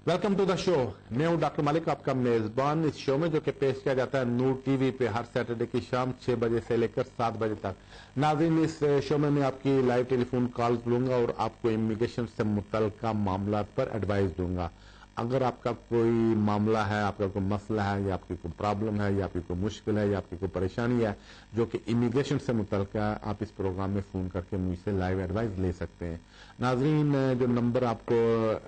Welcome to the show. मैं हूं doctor मालिक, आपका मेजबान इस शो में, जो कि पेश किया जाता है नूर टीवी पे हर सैटरडे की शाम 6 बजे से लेकर 7 बजे तक। नाज़रीन, इस शो में मैं आपकी लाइव टेलीफोन कॉल्स लूंगा और आपको इमिग्रेशन से मुतल्लिका मामला पर एडवाइस दूंगा। अगर आपका कोई मामला है, आपका कोई मसला है, या आपकी कोई प्रॉब्लम है, या आपकी कोई मुश्किल है, या आपकी कोई परेशानी है जो कि इमिग्रेशन से मुतल्लिका है, आप इस प्रोग्राम में फोन करके मुझसे लाइव एडवाइस ले सकते हैं। नाजरीन, जो नंबर आपको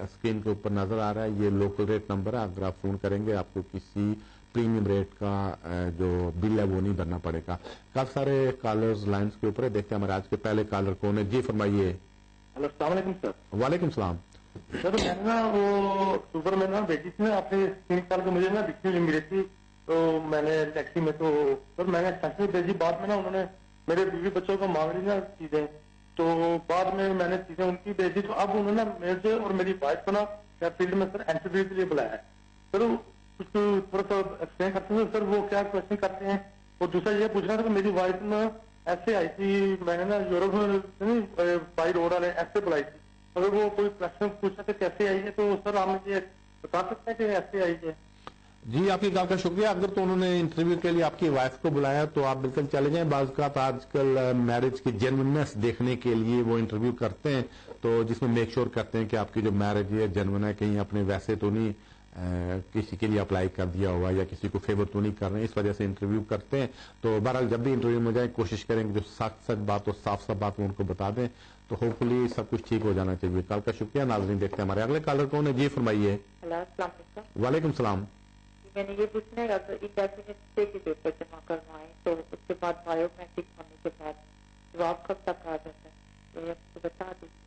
स्क्रीन के ऊपर नजर आ रहा है, ये लोकल रेट नंबर है। अगर आप फोन करेंगे आपको किसी प्रीमियम रेट का जो बिल है वो नहीं भरना पड़ेगा। काफी सारे कॉलर्स लाइन्स के ऊपर है। देखते हैं हमारे आज के पहले कॉलर कौन है। जी फरमाइए। हेलो, अस्सलाम वालेकुम सर। वालेकुम सलाम। सर, मैंने ना वो सुपर में ना भेजी थी ना आपने 3 साल के, मुझे ना दिखी मिली थी, तो मैंने टैक्सी में, तो सर मैंने टैक्सी में भेजी। बाद में ना उन्होंने मेरे बीवी बच्चों को मांग ली ना चीजें, तो बाद में मैंने चीजें उनकी भेजी, तो अब उन्होंने मेरे और मेरी वाइफ को ना फील्ड में सर इंटरव्यू के लिए बुलाया है। सर कुछ थोड़ा सा एक्सप्लेन करते हैं सर, वो क्या क्वेश्चन करते हैं। और दूसरा ये पूछना था कि मेरी वाइफ ना ऐसे आई थी, मैंने ना यूरोप में बाई रोड वाले ऐसे बुलाई थी। अगर वो कोई क्वेश्चन पूछना तो कैसे आई है, तो सर आप मुझे बता सकते हैं कि ऐसे आई है। जी, आपकी कॉल का शुक्रिया। अगर तो उन्होंने इंटरव्यू के लिए आपकी वाइफ को बुलाया तो आप बिल्कुल चले जाएं। बाज़ औक़ात आजकल मैरिज की जेन्युइननेस देखने के लिए वो इंटरव्यू करते हैं, तो जिसमें मेक श्योर करते हैं कि आपकी जो मैरिज है जेन्युइन है, कहीं अपने वैसे तो नहीं किसी के लिए अप्लाई कर दिया हुआ या किसी को फेवर तो नहीं कर रहे हैं, इस वजह से इंटरव्यू करते हैं। तो बहरहाल जब भी इंटरव्यू में जाए कोशिश करेंगे जो सच बात और साफ बात वो उनको बता दें, तो होपफुली सब कुछ ठीक हो जाना चाहिए। कॉल का शुक्रिया। नाज़रीन, देखते हैं हमारे अगले कॉलर कौन है। जी फरमाइए। वालेकुम सलाम। मैंने ये पूछना है, अगर इंडेफिनिट के पेपर जमा करवाएं तो उसके बाद बायोमेट्रिक होने के बाद जवाब कब तक आ जाता है, तो ये आपको बता दीजिए।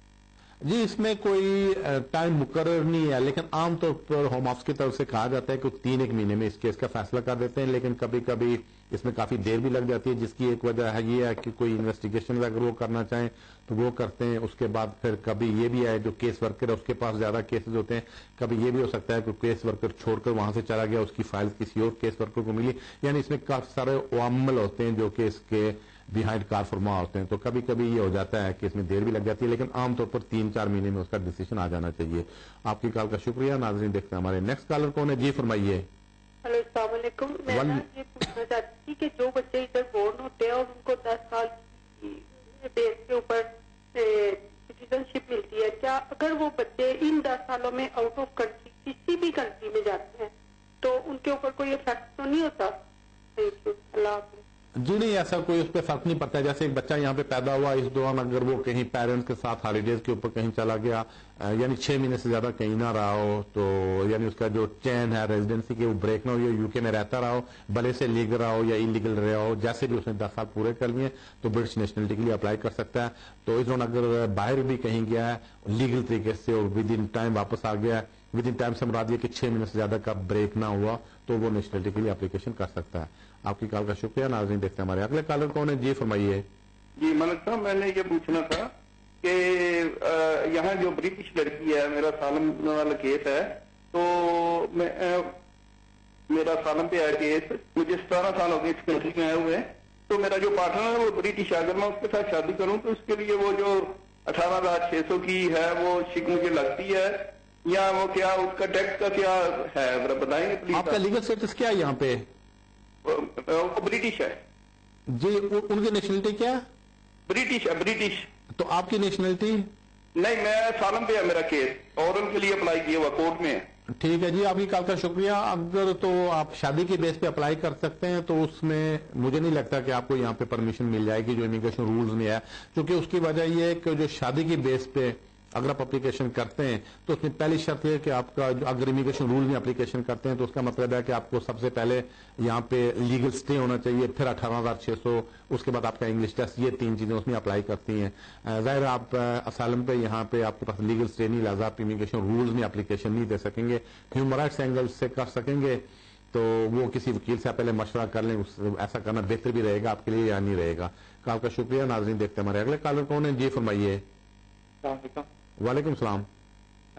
जी, इसमें कोई टाइम मुकर्रर नहीं है, लेकिन आमतौर पर होम ऑफिस की तरफ से कहा जाता है कि 3-1 महीने में इस केस का फैसला कर देते हैं, लेकिन कभी कभी इसमें काफी देर भी लग जाती है, जिसकी एक वजह है ये है कि कोई इन्वेस्टिगेशन अगर वो करना चाहें तो वो करते हैं। उसके बाद फिर कभी ये भी है जो केस वर्कर है उसके पास ज्यादा केसेस होते हैं, कभी ये भी हो सकता है कि केस वर्कर छोड़कर वहां से चला गया, उसकी फाइल किसी और केस वर्कर को मिली, यानी इसमें काफी सारे अमल होते हैं जो कि इसके बिहाइंड कार फरमा होते हैं। तो कभी कभी ये हो जाता है कि इसमें देर भी लग जाती है, लेकिन आमतौर पर 3-4 महीने में उसका डिसीजन आ जाना चाहिए। आपकी कॉल का शुक्रिया। नाज़रीन, देखते हैं हमारे नेक्स्ट कॉलर कौन है। जी फरमाइए। हेलो, अस्सलाम वालेकुम। मैं ना ये पूछना चाहती थी कि जो बच्चे इधर बोर्न होते हैं और उनको 10 साल की बेस के ऊपर सिटीजनशिप मिलती है, क्या अगर वो बच्चे इन 10 सालों में आउट ऑफ कंट्री किसी भी कंट्री में जाते हैं तो उनके ऊपर कोई इफेक्ट तो नहीं होता? थैंक यू, अल्लाह हाफ़िज़। जी नहीं, ऐसा कोई उस पर फर्क नहीं पड़ता है। जैसे एक बच्चा यहाँ पे पैदा हुआ, इस दौरान अगर वो कहीं पेरेंट्स के साथ हॉलीडेज के ऊपर कहीं चला गया, यानी 6 महीने से ज्यादा कहीं ना रहा हो, तो यानी उसका जो चैन है रेजिडेंसी की वो ब्रेक ना हो, यूके में रहता रहा हो, भले से लीगल रहा हो या इलीगल रहा हो, जैसे भी उसने 10 साल पूरे कर लिए तो ब्रिटिश नेशनलिटी के लिए अप्लाई कर सकता है। तो इस दौरान अगर बाहर भी कहीं गया है लीगल तरीके से और विद इन टाइम वापस आ गया, विद इन टाइम से मुराद ये कि 6 महीने से ज्यादा का ब्रेक ना हुआ, तो वो नेशनलिटी के लिए एप्लीकेशन कर सकता है। आपकी कॉल का शुक्रिया। नाज़रीन, देखते हैं हमारे अगले कॉलर कौन है। जी फरमाइए। जी मलिक साहब, मैंने ये पूछना था कि यहाँ जो ब्रिटिश लड़की है, मेरा सालम वाला केस है, तो मेरा सालम पे है केस, मुझे 17 साल हो गए इस कंट्री में आए हुए, तो मेरा जो पार्टनर है वो ब्रिटिश है, अगर मैं उसके साथ शादी करूं तो उसके लिए वो जो 18,600 की है वो शिक मुझे लगती है, या वो क्या उसका टैक्स का क्या है, अगर बताएंगे प्लीज। आपका लीगल स्टेटस क्या है यहाँ पे? वो ब्रिटिश है जी। उनकी नेशनलिटी क्या है? ब्रिटिश है, ब्रिटिश। तो आपकी नेशनलिटी? नहीं, मैं सालम पे है मेरा केस, और उनके लिए अप्लाई किया हुआ कोर्ट में है। ठीक है जी, आपकी कॉल का शुक्रिया। अगर तो आप शादी के बेस पे अप्लाई कर सकते हैं तो उसमें मुझे नहीं लगता कि आपको यहाँ पे परमिशन मिल जाएगी जो इमिग्रेशन रूल्स में है, क्योंकि उसकी वजह यह है कि जो शादी की बेस पे अगर आप एप्लीकेशन करते हैं तो उसमें पहली शर्त है कि आपका अगर इमिग्रेशन रूल में एप्लीकेशन करते हैं तो उसका मतलब है कि आपको सबसे पहले यहाँ पे लीगल स्टे होना चाहिए, फिर 18,600, उसके बाद आपका इंग्लिश टेस्ट, ये 3 चीजें उसमें अप्लाई करती हैं। जाहिर आप असालम पे यहाँ पे आपके पास लीगल स्टे नहीं, लिहाजा आप इमिग्रेशन रूल्स में एप्लीकेशन नहीं दे सकेंगे। ह्यूमन राइट्स एंगल से कर सकेंगे तो वो किसी वकील से पहले मशवरा कर लें, ऐसा करना बेहतर भी रहेगा आपके लिए या नहीं रहेगा। कॉल का शुक्रिया। नाज़रीन, देखते हैं हमारे अगले कॉलर कौन है। जी फरमाइए। वालेकुम सलाम।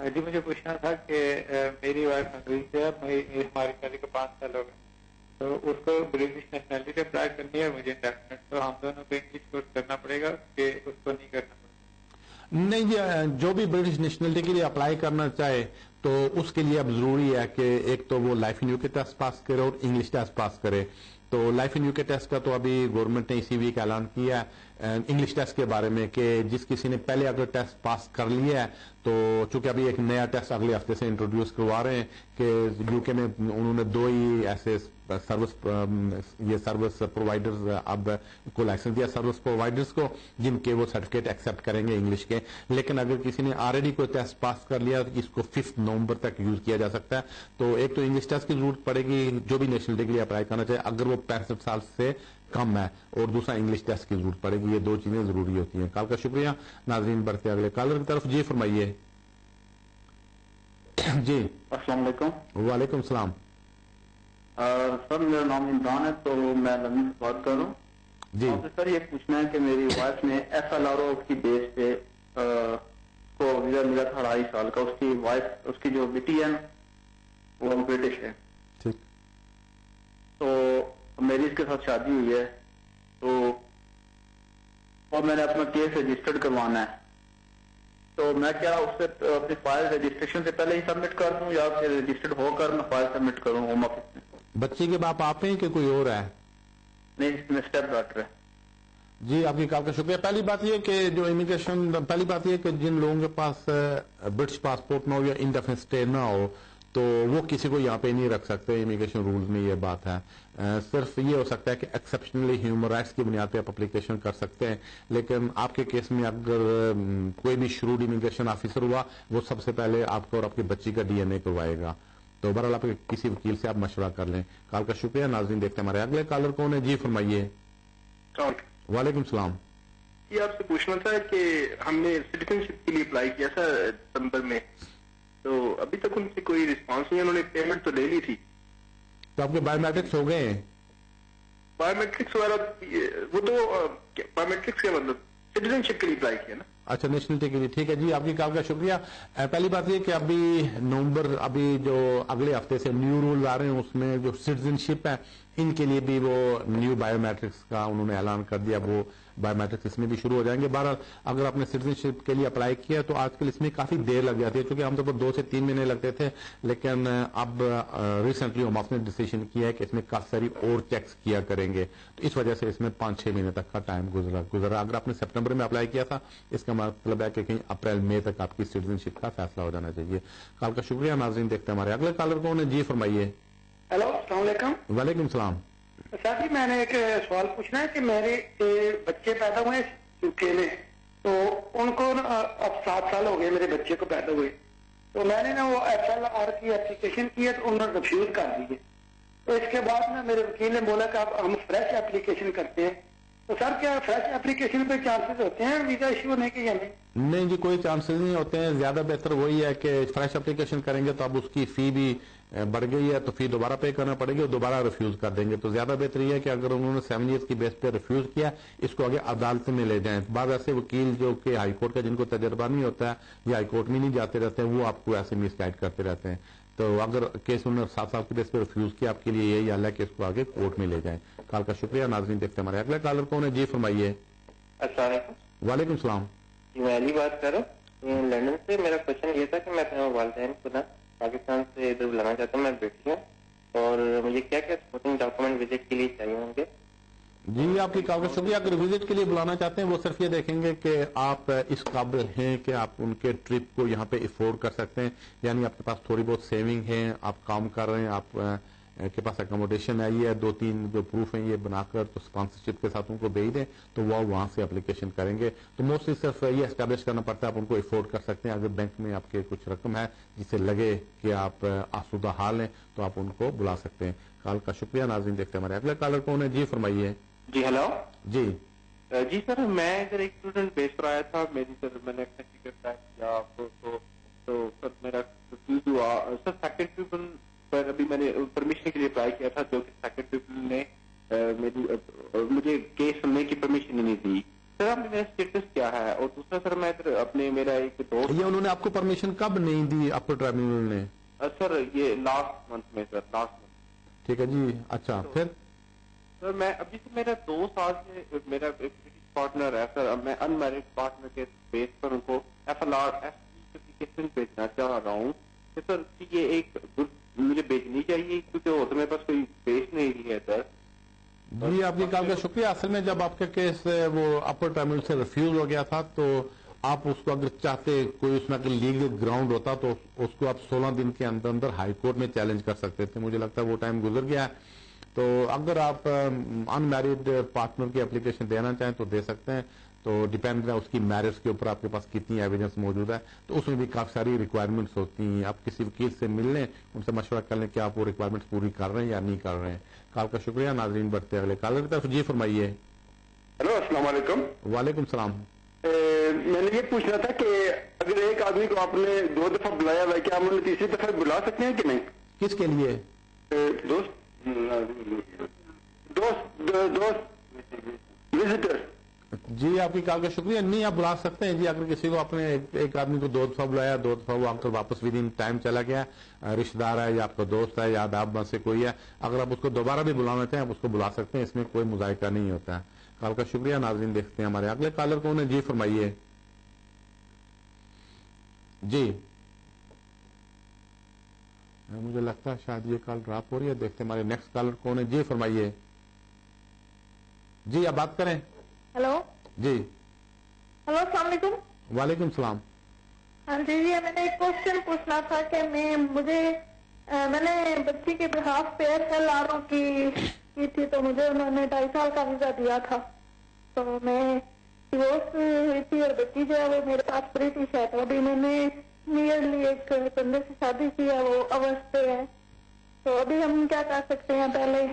जी, मुझे पूछना था कि मेरी वाइफ अंग्रेज से है, हमारी शादी को 5 साल हो गए, तो उसको ब्रिटिश नेशनलिटी अप्लाई करनी है, मुझे इंडेफिनिट, तो हम दोनों को इंग्लिश कोर्स करना पड़ेगा कि उसको नहीं करना पड़ेगा? नहीं जी, जो भी ब्रिटिश नेशनलिटी के लिए अप्लाई करना चाहे तो उसके लिए अब जरूरी है कि एक तो वो life in UK test pass करे और इंग्लिश टेस्ट पास करे। तो लाइफ इन यूके टेस्ट का तो अभी गवर्नमेंट ने इसी वीक ऐलान किया है इंग्लिश टेस्ट के बारे में कि जिस किसी ने पहले अगर टेस्ट पास कर लिया है तो चूंकि अभी एक नया टेस्ट अगले हफ्ते से इंट्रोड्यूस करवा रहे हैं कि यूके में उन्होंने 2 ही ऐसे सर्विस प्रोवाइडर्स अब को लाइसेंस दिया सर्विस प्रोवाइडर्स को जिनके वो सर्टिफिकेट एक्सेप्ट करेंगे इंग्लिश के। लेकिन अगर किसी ने ऑलरेडी कोई टेस्ट पास कर लिया तो इसको 5 नवंबर तक यूज किया जा सकता है। तो एक तो इंग्लिश टेस्ट की जरूरत पड़ेगी जो भी नेशनलिटी के लिए अप्लाई करना चाहे अगर वो 65 साल से कम है, और दूसरा इंग्लिश टेस्ट की जरूरत पड़ेगी। ये 2 चीजें जरूरी होती हैं। कॉल का शुक्रिया। नाजरीन बढ़ते अगले कॉलर की तरफ। जी फरमाइए। जी अस्सलाम वालेकुम। वालेकुम सलाम। सर मेरा नाम इमरान है, तो मैं लंदन से बात कर रहा हूँ जी। तो सर ये पूछना है कि मेरी वाइफ ने FLRO की बेस पे को वीजा मिला था 2.5 साल का। उसकी वाइफ उसकी जो बेटी है वो ब्रिटिश है, ठीक। तो मेरी इसके साथ शादी हुई है, तो और मैंने अपना केस रजिस्टर्ड करवाना है, तो मैं क्या उससे अपनी फाइल रजिस्ट्रेशन से पहले ही सबमिट कर दूं या फिर रजिस्टर्ड होकर मैं फाइल सबमिट करूं होम ऑफिस में? बच्चे के बाप आप हैं कि कोई और है? नहीं, इसमें स्टेप डॉक्टर है। जी आपकी कॉल का शुक्रिया। पहली बात यह कि जो इमिग्रेशन पहली बात यह कि जिन लोगों के पास ब्रिटिश पासपोर्ट ना हो या इंडेफिनिट स्टे ना हो तो वो किसी को यहाँ पे नहीं रख सकते। इमिग्रेशन रूल्स में ये बात है। सिर्फ ये हो सकता है कि एक्सेप्शनली ह्यूमन राइट्स की बुनियाद पे आप एप्लीकेशन कर सकते हैं, लेकिन आपके केस में अगर कोई भी श्रूड इमिग्रेशन ऑफिसर हुआ वो सबसे पहले आपको और आपकी बच्ची का DNA करवाएगा। तो बहरहाल आप किसी वकील से आप मशवरा कर लें। कॉल का शुक्रिया। नाज़रीन देखते हैं हमारे अगले कॉलर कौन है। जी फरमाइए। वालेकुम सलाम। ये आपसे पूछना था कि हमने सिटीजनशिप के लिए अप्लाई किया था दिसंबर में, तो अभी तक उनसे कोई रिस्पांस नहीं। उन्होंने पेमेंट तो ले ली थी। तो आपके बायोमेट्रिक्स हो गए हैं? बायोमेट्रिक्स वगैरह वो तो बायोमेट्रिक्स का मतलब सिटीजनशिप के लिए अप्लाई किया ना। अच्छा, नेशनलिटी के लिए। ठीक है जी, आपकी कॉल का शुक्रिया। पहली बात ये कि अभी नवंबर अभी जो अगले हफ्ते से न्यू रूल आ रहे हैं उसमें जो सिटीजनशिप है इनके लिए भी वो न्यू बायोमेट्रिक्स का उन्होंने ऐलान कर दिया। वो बायोमेट्रिक्स इसमें भी शुरू हो जाएंगे। बहरहाल अगर आपने सिटीजनशिप के लिए अप्लाई किया तो आजकल इसमें काफी देर लग जाती है, क्योंकि आमतौर पर 2 से 3 महीने लगते थे, लेकिन अब रिसेंटली हम आपने डिसीजन किया है कि इसमें काफी सारी और चेक्स किया करेंगे, तो इस वजह से इसमें 5-6 महीने तक का टाइम गुजरा। अगर आपने सितंबर में अप्लाई किया था इसका मतलब है कि कहीं अप्रैल मई तक आपकी सिटीजनशिप का फैसला हो जाना चाहिए। कॉल का शुक्रिया। नाज़रीन देखते हैं हमारे अगले कॉलर कौन है। जी फरमाइए। हेलो, अस्सलाम वालेकुम। वालेकुम सलाम। सर जी, मैंने एक सवाल पूछना है कि मेरे बच्चे पैदा हुए यूके में, तो उनको अब 7 साल हो गए मेरे बच्चे को पैदा हुए, तो मैंने ना वो FLR की एप्लीकेशन की है तो उन्होंने रिफ्यूज कर दी है। तो इसके बाद ना मेरे वकील ने बोला कि अब हम फ्रेश एप्लीकेशन करते हैं। तो सर क्या फ्रेश एप्लीकेशन पे चांसेस होते हैं वीजा इश्यू होने के या नहीं? नहीं जी, कोई चांसेस नहीं होते हैं। ज्यादा बेहतर वही है कि फ्रेश एप्लीकेशन करेंगे तो अब उसकी फी भी बढ़ गई है, तो फी दोबारा पे करना पड़ेगी और दोबारा रिफ्यूज कर देंगे। तो ज्यादा बेहतर ये है कि अगर उन्होंने 7 ईयर्स की बेस पे रिफ्यूज किया, इसको आगे अदालत में ले जाएं। बाद ऐसे वकील जो कि हाईकोर्ट का जिनको तजर्बा नहीं होता है या हाईकोर्ट में नहीं जाते रहते हैं, वो आपको ऐसे मिसगाइड करते रहते हैं। तो अगर केस उन्होंने 7 साल की बेस पे रिफ्यूज किया, आपके लिए यही हाल है कि इसको आगे कोर्ट में ले जाएं। कॉल का शुक्रिया। नाज़रीन देखते हैं हमारे अगले कॉलर कौन है। जी फरमाइए। अस्सलाम वालेकुम। वालेकुम सलाम। जी मैं अली बात कर रहा हूँ लंदन से। मेरा क्वेश्चन ये था कि मैं अपने वालिदैन को ना पाकिस्तान से इधर बुलाना चाहता हूँ। मैं बेटी हूँ और मुझे क्या क्या सपोर्टिंग डॉक्यूमेंट विजिट के लिए चाहिए होंगे? जी आपकी कॉल का शुक्रिया। अगर विजिट के लिए बुलाना चाहते हैं वो सिर्फ ये देखेंगे कि आप इस काबिल हैं कि आप उनके ट्रिप को यहाँ पे अफोर्ड कर सकते हैं, यानी आपके पास थोड़ी बहुत सेविंग है, आप काम कर रहे हैं, आप के पास अकोमोडेशन आई है, 2-3 जो प्रूफ है ये बनाकर तो स्पॉन्सरशिप के साथ उनको भेज दें तो वो वहां से एप्लीकेशन करेंगे। तो मोस्टली सिर्फ ये एस्टेब्लिश करना पड़ता है आप उनको अफोर्ड कर सकते हैं। अगर बैंक में आपके कुछ रकम है जिससे लगे कि आप आसूदा हाल हैं तो आप उनको बुला सकते हैं। कॉल का शुक्रिया। नाज़रीन देखते हैं हमारे अगले कॉलर कौन है। जी फरमाइए। जी हेलो। जी जी सर, मैं इधर एक स्टूडेंट बेस पर आया था। मेरी सर मैंने किया आपको तो सर मेरा रिफ्यूज हुआ सर। सेकंड पीपल पर अभी मैंने परमिशन के लिए अप्लाई किया था, जो कि सेकंड पीपल ने मुझे केस सुनने की परमिशन नहीं दी। सर अब मेरा स्टेटस क्या है? और दूसरा सर मैं इधर अपने मेरा एक दोस्त, ये उन्होंने आपको परमिशन कब नहीं दी अपर ट्राइब्यूनल ने? सर ये लास्ट मंथ में सर, लास्ट मंथ। ठीक है जी। अच्छा फिर सर मैं अभी से मेरा 2 साल से मेरा एक पार्टनर है सर, मैं अनमैरिड पार्टनर के बेस पर उनको FLR एप्लीकेशन भेजना चाह रहा हूँ। کہ سر یہ ایک مجھے بھیجنی چاہیے کیونکہ وہ تو میرے پاس کوئی بیس نہیں ہے سر. جی آپ کی کال کا شکریہ. اصل میں جب آپ کا کیس وہ اپر ٹربیونل سے ریفیوز ہو گیا تھا تو آپ اس کو اگر چاہتے کوئی اس میں اگر لیگل گراؤنڈ ہوتا تو اس کو آپ 16 دن کے اندر اندر ہائی کورٹ میں چیلنج کر سکتے تھے. مجھے لگتا ہے وہ ٹائم گزر گیا ہے. تو اگر آپ ان میرڈ پارٹنر کی اپلیکیشن دینا چاہیں تو دے سکتے ہیں. تو ڈیپینڈ ہے اس کی میرج کے اوپر آپ کے پاس کتنی ایویڈنس موجود ہے. تو اس میں بھی کافی ساری ریکوائرمنٹس ہوتی ہیں. آپ کسی وکیل سے مل لیں, ان سے مشورہ کر لیں کہ آپ وہ ریکوائرمنٹس پوری کر رہے ہیں یا نہیں کر رہے ہیں. کال کا شکریہ. ناظرین بڑھتے اگلے کالر کی طرف. جی فرمائیے. ہلو السلام علیکم. وعلیکم السلام. میں نے یہ پوچھنا تھا کہ اگر ایک آدمی کو آپ نے 2 دفعہ بلایا ہوا ہے کیا ہم انہیں تیسری دفعہ بلا سکتے ہیں کہ نہیں؟ کس کے لیے؟ دوست وزٹر. جی آپ کی کال کا شکریہ. نہیں آپ بلا سکتے ہیں. جی اگر کسی کو آپ نے ایک آدمی کو 2 دفعہ بلایا, 2 دفعہ وہ آپ کو واپس ود ان ٹائم چلا گیا, رشتے دار ہے یا آپ کا دوست ہے یا آپ میں سے کوئی ہے, اگر آپ اس کو دوبارہ بھی بلانا چاہیں آپ اس کو بلا سکتے ہیں. اس میں کوئی مذائقہ نہیں ہوتا ہے. کال کا شکریہ. ناظرین دیکھتے ہیں ہمارے اگلے کالر کون ہے. جی فرمائیے. جی مجھے لگتا ہے شاید یہ کال ڈراپ ہو رہی ہے. دیکھتے ہیں ہمارے نیکسٹ کالر کون ہے. جی فرمائیے. جی آپ بات کریں. ہلو جی ہلو السلام علیکم. وعلیکم السلام. ہاں جی میں نے ایک کوشچن پوچھنا تھا کہ میں نے بچی کے بہاف پہ SLR کی تھی تو مجھے انہوں نے 2.5 سال کا ویزا دیا تھا. تو میں ڈیورس ہوئی تھی اور بچی جو ہے وہ میرے پاس برٹش ہے. تو ابھی میں نے نیئرلی ایک بندے سے شادی کی ہے, وہ اوسط پہ ہے. تو ابھی ہم کیا کر سکتے ہیں پہلے؟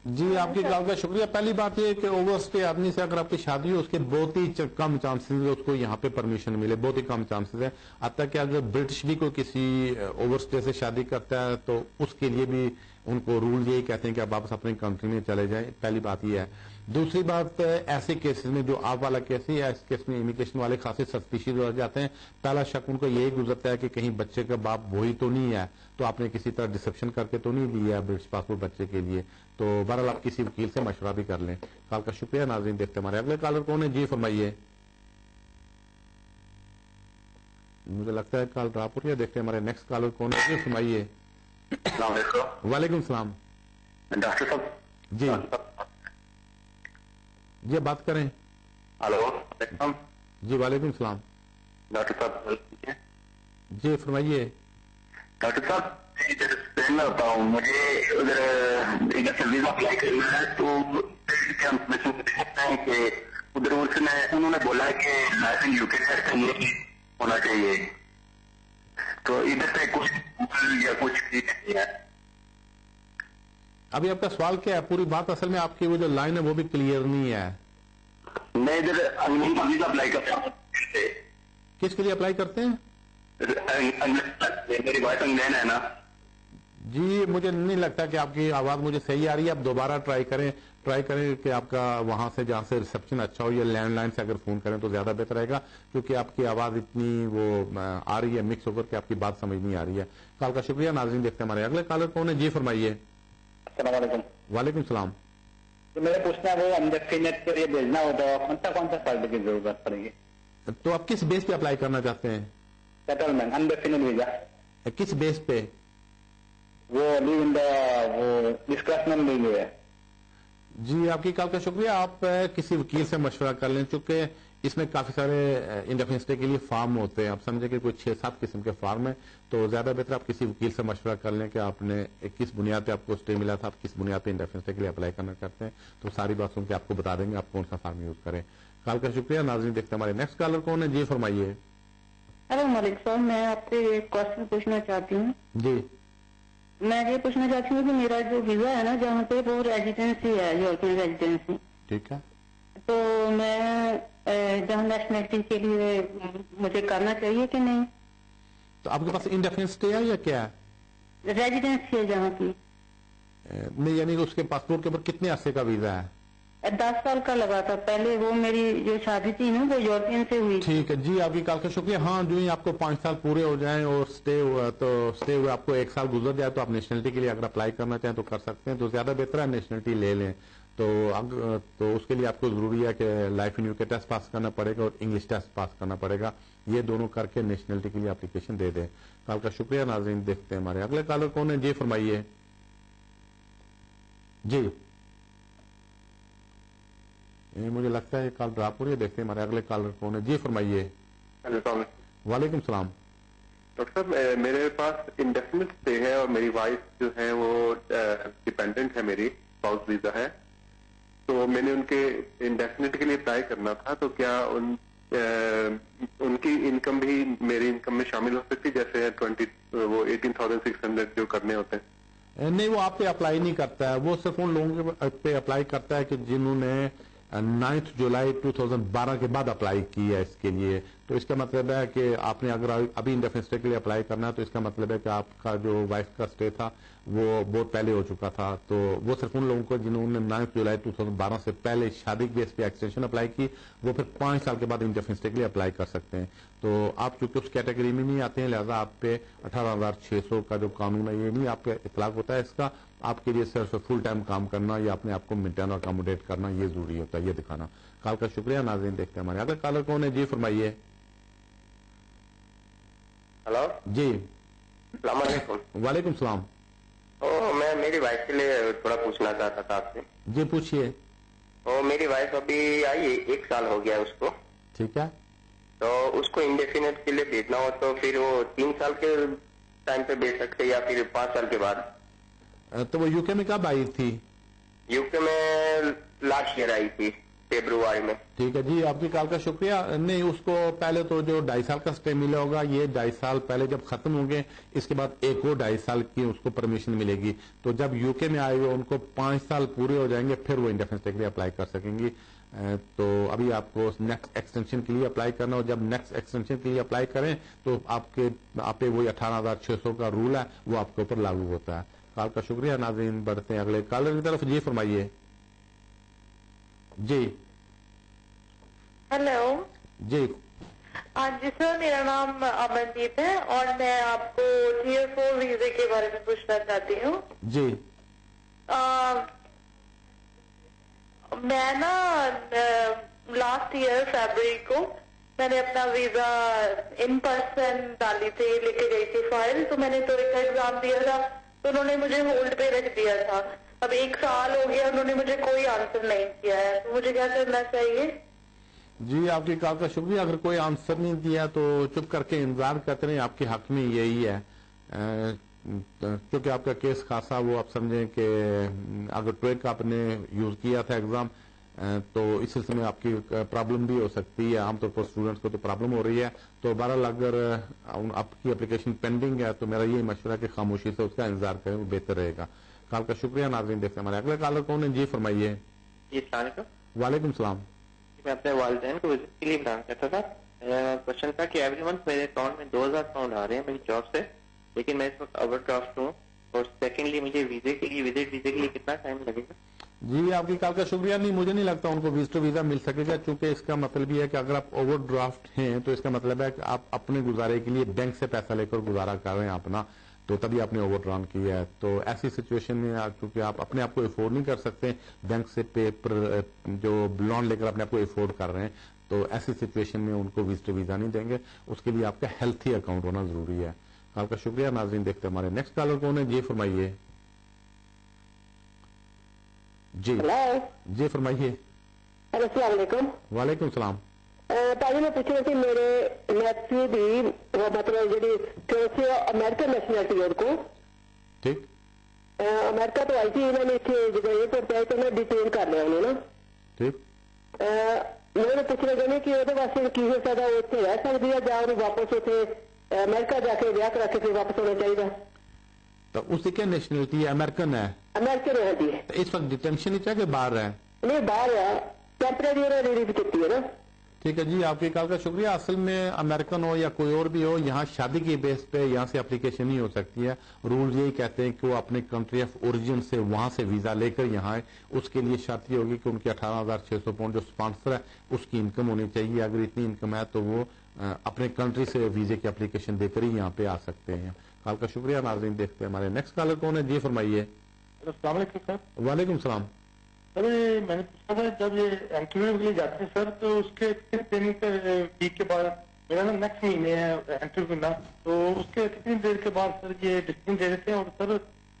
جی آپ کی کال کا شکریہ. پہلی بات یہ کہ اوورس پہ آدمی سے اگر آپ کی شادی ہو اس کے بہت ہی کم چانسز ہے اس کو یہاں پہ پرمیشن ملے. بہت ہی کم چانسز ہے. اب تک کہ اگر برٹش بھی کوئی کسی اوورسٹے سے شادی کرتا ہے تو اس کے لیے بھی ان کو رول یہی کہتے ہیں کہ آپ واپس اپنی کنٹری میں چلے جائیں. پہلی بات یہ ہے. دوسری بات ایسے کیسز میں جو آپ والا کیس ہے, اس کیس میں امیگریشن والے خاصے سسپیشیس ہو جاتے ہیں. پہلا شک ان کو یہی گزرتا ہے کہ کہیں بچے کا باپ وہی تو نہیں ہے, تو آپ نے کسی طرح ڈسپشن کر کے تو نہیں لیا برٹش پاسپورٹ بچے کے لیے. تو بہرحال آپ کسی وکیل سے مشورہ بھی کر لیں. کال کا شکریہ. ناظرین دیکھتے ہمارے اگلے کالر کون ہے. جی فرمائیے. مجھے لگتا ہے کال ڈراپ ہو رہی ہے. دیکھتے ہیں ہمارے نیکسٹ کالر کون ہے. جی فرمائیے. السلام علیکم. وعلیکم السلام. ڈاکٹر صاحب. جی جی بات کریں. ہلو. جی وعلیکم السلام. ڈاکٹر صاحب. جی فرمائیے. ڈاکٹر صاحب اسپین میں ہوتا ہوں, مجھے ادھر سے ویزا اپلائی کرنا ہے تو دیکھتے ہیں کہ ادھر انہوں نے بولا ہے کہ لائسنس UK سے ہونا چاہیے. تو ادھر سے کچھ یا کچھ نہیں ہے. ابھی آپ کا سوال کیا ہے؟ پوری بات اصل میں آپ کی وہ جو لائن ہے وہ بھی کلیئر نہیں ہے. میں ادھر انگلینڈ کا ویزا اپلائی کرتا ہوں. کس کے لیے اپلائی کرتے ہیں؟ میری وائف انگلینڈ ہے نا. جی مجھے نہیں لگتا کہ آپ کی آواز مجھے صحیح آ رہی ہے. آپ دوبارہ ٹرائی کریں کہ آپ کا وہاں سے جہاں سے ریسپشن اچھا ہو یا لینڈ لائن سے اگر فون کریں تو زیادہ بہتر رہے گا, کیونکہ آپ کی آواز اتنی وہ آ رہی ہے مکس ہو کر کے آپ کی بات سمجھ نہیں آ رہی ہے. کال کا شکریہ. ناظرین دیکھتے ہیں ہمارے اگلے کالر کون ہے. جی فرمائیے. السلام علیکم. وعلیکم السلام. میرے پوچھنا ہے وہ انڈیفینٹ کے لیے بھیجنا ہوتا ہے, کون سا فائدے کی ضرورت پڑے گی؟ تو آپ کس بیس پہ اپلائی کرنا چاہتے ہیں؟ Settlement indefinite visa. کس بیس پہ؟ وہ لیو ان وہ ڈسکشن لیو ہے. جی آپ کی کال کا شکریہ. آپ کسی وکیل سے مشورہ کر لیں, چونکہ اس میں کافی سارے انڈیفینٹ اسٹے کے لیے فارم ہوتے ہیں. آپ سمجھیں کہ کوئی 6-7 قسم کے فارم ہیں, تو زیادہ بہتر آپ کسی وکیل سے مشورہ کر لیں کہ آپ نے کس بنیاد پہ آپ کو اسٹے ملا تھا, آپ کس بنیاد پہ انڈیفینٹ اسٹے کے لیے اپلائی کرنا چاہتے ہیں. تو ساری بات سن کے آپ کو بتا دیں گے آپ کون سا فارم یوز کریں. کال کا شکریہ. ناظرین دیکھتے ہیں ہمارے نیکسٹ کالر کون ہے. جی فرمائیے. ہلو ملک صاحب, میں آپ سے ایک کوشچن پوچھنا چاہتی ہوں. جی میں یہ پوچھنا چاہتی ہوں کہ میرا جو ویزا ہے نا جہاں پہ وہ ریزیڈینسی ہے, یورپین ریزیڈینسی. ٹھیک ہے. تو میں جہاں نیشنلٹی کے لیے مجھے کرنا چاہیے کہ نہیں؟ تو آپ کے پاس انڈیفینٹ اسٹے ہے یا کیا ہے؟ ریزیڈینسی ہے جہاں کی. نہیں یعنی اس کے پاسپورٹ کے اوپر کتنے عرصے کا ویزا ہے؟ 10 سال کا لگا تھا. پہلے وہ میری جو شادی تھی نا وہ یورپین سے ہوئی. ٹھیک ہے. جی آپ کی کال کا شکریہ. ہاں جو ہی آپ کو 5 سال پورے ہو جائیں اور اسٹے ہوئے آپ کو 1 سال گزر جائے تو آپ نیشنلٹی کے لیے اگر اپلائی کرنا چاہیں تو کر سکتے ہیں. تو زیادہ بہتر ہے نیشنلٹی لے لیں. تو اس کے لیے آپ کو ضروری ہے کہ لائف ان یوکے ٹیسٹ پاس کرنا پڑے گا اور انگلش ٹیسٹ پاس کرنا پڑے گا. یہ دونوں کر کے نیشنلٹی کے لیے اپلیکیشن دے دیں. کال کا شکریہ. ناظرین دیکھتے ہیں ہمارے اگلے کالر کون ہے. جی فرمائیے. جی مجھے لگتا ہے یہ کال ڈراپ ہو رہی ہے. دیکھتے ہیں ہمارے اگلے کالر کون ہے. جی فرمائیے. وعلیکم السلام. ڈاکٹر صاحب میرے پاس انڈیفینٹ اسٹے ہے اور میری وائف جو ہے وہ ڈیپینڈنٹ ہے, میری اسپاؤس ویزا ہے, تو میں نے ان کے انڈیفینٹ کے لیے اپلائی کرنا تھا, تو کیا ان کی انکم بھی میری انکم میں شامل ہو سکتی جیسے 18,600 جو کرنے ہوتے ہیں؟ نہیں, وہ آپ پہ اپلائی نہیں کرتا ہے. وہ صرف ان لوگوں پہ اپلائی کرتا ہے کہ جنہوں نے 9 جولائی 2012 کے بعد اپلائی کی ہے اس کے لیے. تو اس کا مطلب ہے کہ آپ نے اگر ابھی انڈیفینٹ اسٹے کے لیے اپلائی کرنا ہے تو اس کا مطلب ہے کہ آپ کا جو وائف کا اسٹے تھا وہ بہت پہلے ہو چکا تھا. تو وہ صرف ان لوگوں کو جنہوں نے 9 جولائی 2012 سے پہلے شادی کے بیس پہ ایکسٹینشن اپلائی کی, وہ پھر 5 سال کے بعد انڈیفینٹ اسٹے کے لیے اپلائی کر سکتے ہیں. تو آپ چونکہ اس کیٹیگری میں نہیں آتے ہیں, لہذا آپ پہ 18,600 کا جو قانون ہے یہ نہیں آپ پہ اطلاق ہوتا ہے. اس کا آپ کے لیے صرف فل ٹائم کام کرنا یا اپنے آپ کو مینٹین اور اکاموڈیٹ کرنا یہ ضروری ہوتا ہے, یہ دکھانا. کال کا شکریہ. ناظرین دیکھتے ہیں ہمارے اگر کالر کون ہے. جی فرمائیے. ہلو جی السلام علیکم. وعلیکم السلام. میں میری وائف کے لیے تھوڑا پوچھنا چاہتا تھا آپ سے. جی پوچھیے. میری وائف ابھی آئی ہے, 1 سال ہو گیا اس کو. ٹھیک ہے. تو اس کو انڈیفینٹ کے لیے بھیجنا ہو تو پھر وہ 3 سال کے ٹائم پہ بھیج سکتے یا پھر 5 سال کے بعد؟ تو وہ یو کے میں کب آئی تھی؟ یو کے میں لاسٹ ایئر آئی تھی, فیبروری میں. ٹھیک ہے جی, آپ کی کال کا شکریہ. نہیں, اس کو پہلے تو جو 2.5 سال کا اسٹے ملا ہوگا, یہ 2.5 سال پہلے جب ختم ہوں گے اس کے بعد ایک اور 2.5 سال کی اس کو پرمیشن ملے گی. تو جب یو کے میں آئے ہوئے ان کو 5 سال پورے ہو جائیں گے پھر وہ انڈیفینٹ اسٹے کے لیے اپلائی کر سکیں گی. تو ابھی آپ کو نیکسٹ ایکسٹینشن کے لیے اپلائی کرنا ہو, جب نیکسٹ ایکسٹینشن کے لیے اپلائی کریں تو آپ پہ وہی 18,600 کا رول ہے وہ آپ کے اوپر لاگو ہوتا ہے. کال کا شکریہ. ناظرین بڑھتے ہیں اگلے کالر کی طرف. جی فرمائیے. جی ہیلو. جی جی سر, میرا نام امنجیت ہے اور میں آپ کو Tier 4 ویزے کے بارے میں پوچھنا چاہتی ہوں. جی میں نا لاسٹ ایئر فیبرری کو میں نے اپنا ویزا ان پرسن ڈالی تھی, لے کے گئی تھی فائل. تو میں نے تو ایک ایگزام دیا تھا تو انہوں نے مجھے ہولڈ پہ رکھ دیا تھا. اب 1 سال ہو گیا, انہوں نے مجھے کوئی آنسر نہیں کیا ہے, تو مجھے کیا کرنا چاہیے؟ جی آپ کی کال کا شکریہ. اگر کوئی آنسر نہیں دیا تو چپ کر کے انتظار کرتے رہیں, آپ کے حق میں یہی ہے. کیونکہ آپ کا کیس خاصا وہ آپ سمجھیں کہ اگر ٹویک آپ نے یوز کیا تھا ایگزام تو اس سلسلے میں آپ کی پرابلم بھی ہو سکتی ہے. عام طور پر اسٹوڈنٹس کو تو پرابلم ہو رہی ہے. تو بہرحال اگر آپ کی اپلیکیشن پینڈنگ ہے تو میرا یہی مشورہ ہے کہ خاموشی سے اس کا انتظار کریں, وہ بہتر رہے گا. کال کا شکریہ. ناظرین دیکھتے ہیں ہمارے اگلے کالر کون ہے. جی فرمائیے. جی السلام علیکم. وعلیکم السلام. میں اپنے والدین کو وزٹ کے لیے بتانا چاہتا تھا. میرا کوشچن تھا کہ ایوری منتھ میرے اکاؤنٹ میں 2,000 پاؤنڈ آ رہے ہیں میری جاب سے, لیکن میں اس وقت اوور ڈرافٹ ہوں. اور سیکنڈلی مجھے وزٹ ویزے کے لیے کتنا ٹائم لگے گا؟ جی آپ کی کال کا شکریہ. نہیں, مجھے نہیں لگتا ان کو وزٹر ویزا مل سکے گا, چونکہ اس کا مطلب یہ ہے کہ اگر آپ اوور ڈرافٹ ہیں تو اس کا مطلب ہے کہ آپ اپنے گزارے کے لیے بینک سے پیسہ لے کر گزارا کر رہے ہیں اپنا, تو تبھی آپ نے اوور ڈران کیا ہے. تو ایسی سچویشن میں چونکہ آپ اپنے آپ کو افورڈ نہیں کر سکتے, بینک سے پیپر جو لون لے کر اپنے آپ کو افورڈ کر رہے ہیں, تو ایسی سچویشن میں ان کو وزٹر ویزا نہیں دیں گے. اس کے لیے آپ کا ہیلتھی اکاؤنٹ ہونا ضروری ہے. آپ کا شکریہ. ناظرین دیکھتے ہیں ہمارے نیکسٹ کالر کون ہے. جی فرمائیے. جی جی فرمائیے. السلام علیکم. وعلیکم السلام. پہلے میں پوچھ رہی تھی میرے نیپیو دی مطلب جی امریکن نیشنلٹی ہے کو ٹھیک امریکہ تو آئی تھی, انہوں نے جب ایئرپورٹ پہ تو انہیں ڈیٹین کر لیا انہوں نے. ٹھیک میں پوچھنا چاہیے کہ وہ واسطے کی ہو سکتا وہ اتنے رہ سکتی ہے یا انہوں واپس اتنے امریکہ جا کے بیاہ کرا کے پھر واپس ہونا چاہیے؟ تو اس کی کیا نیشنلٹی ہے؟ امریکن ہے. امریکن ہے جی. اس وقت ڈیٹینشن ہے کہ باہر ہے؟ نہیں باہر ہے, ٹیمپریری ریلیف کی ہے نا. ٹھیک ہے جی, آپ کی کال کا شکریہ. اصل میں امریکن ہو یا کوئی اور بھی ہو, یہاں شادی کے بیس پہ یہاں سے اپلیکیشن نہیں ہو سکتی ہے. رول یہی کہتے ہیں کہ وہ اپنے کنٹری آف اوریجن سے وہاں سے ویزا لے کر یہاں آئے. اس کے لیے شرط یہ ہوگی کہ ان کی 18,600 پاؤنڈ جو اسپانسر ہے اس کی انکم ہونی چاہیے. اگر اتنی انکم ہے تو وہ اپنے کنٹری سے ویزے کی اپلیکیشن دے کر ہی یہاں پہ آ سکتے ہیں. کال کا شکریہ. ناظرین دیکھتے ہیں ہمارے نیکسٹ کالر کون ہے. جی فرمائیے. السلام علیکم سر. وعلیکم السلام. سر میں نے پوچھا تھا جب یہ انٹرویو کے لیے جاتے ہیں سر تو اس کے کتنے دن ویک کے بعد میرا نا نیکسٹ مہینے ہے انٹرویو نا تو اس کے کتنی دیر کے بعد سر یہ ڈسپلن دے دیتے ہیں. اور سر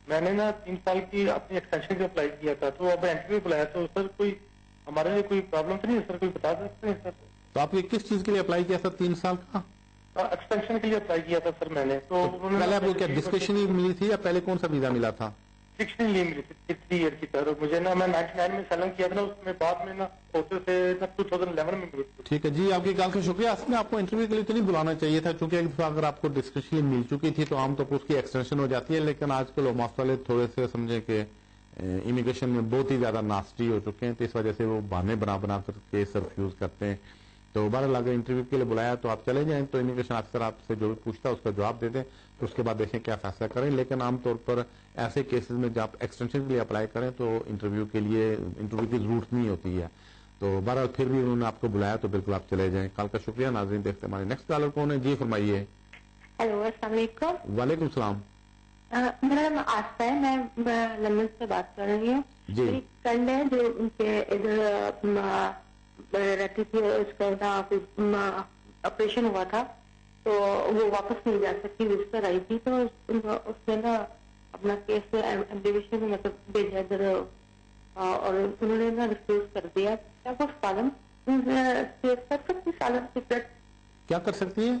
میں نے نا 3 سال کی اپنی ایکسٹینشن کا اپلائی کیا تھا تو اب انٹرویو بلایا تو سر کوئی ہمارے لیے کوئی پرابلم تو نہیں ہے سر, کوئی بتا سکتے ہیں سر؟ تو آپ نے کس چیز کے لیے اپلائی کیا تھا 3 سال کا؟ ایکسٹینشن کے لیے اپلائی کیا تھا سر میں نے. تو پہلے آپ کو کیا ڈسکشن ملی تھی یا پہلے کون سا ویزا ملا تھا؟ ڈکشنری لی ملی تھی 3 ایئر کی سر. مجھے نا میں 99 میں سیلنگ کیا تھا نا, اس میں بعد میں نا ہوتے سے 2011 میں ملی. ٹھیک ہے جی, آپ کی کال کا شکریہ. اصل میں آپ کو انٹرویو کے لیے تو نہیں بلانا چاہیے تھا, چونکہ ایک دفعہ اگر آپ کو ڈسکشن مل چکی تھی تو عام طور پر اس کی ایکسٹینشن ہو جاتی ہے. لیکن آج کل مسئلے تھوڑے سے سمجھیں کہ امیگریشن میں بہت ہی زیادہ ناسٹی ہو چکے ہیں, تو اس وجہ سے وہ بہانے بنا کر کیس ریفیوز کرتے ہیں. تو بہرحال اگر انٹرویو کے لیے بلایا تو آپ چلے جائیں, تو امیگریشن افسر آپ سے جو بھی پوچھتا ہے اس کا جواب دے دیں, تو اس کے بعد دیکھیں کیا فیصلہ کریں. لیکن عام طور پر ایسے کیسز میں جب آپ ایکسٹینشن کے لیے اپلائی کریں تو انٹرویو کی ضرورت نہیں ہوتی ہے. تو بہرحال پھر بھی انہوں نے آپ کو بلایا تو بالکل آپ چلے جائیں. کال کا شکریہ. ناظرین دیکھتے ہیں ہمارے نیکسٹ کالر کون ہے. جی فرمائیے. ہیلو السلام علیکم. وعلیکم السلام. میرا نام آسفا ہے, میں لندن سے بات کر رہی ہوں. جی میری فرینڈ ہے جو ان کے ادھر رہتی تھی, اس کا آپریشن ہوا تھا تو وہ واپس نہیں جا سکتی, وزٹر آئی تھی تو اس نے نا اپنا کیس ایمبیشن میں مطلب بھیجا ادھر اور انہوں نے نا ریفیوز کر دیا. کیا وہ سالم کیس کر سکتی؟ سالم سیکرٹ کیا کر سکتی ہے؟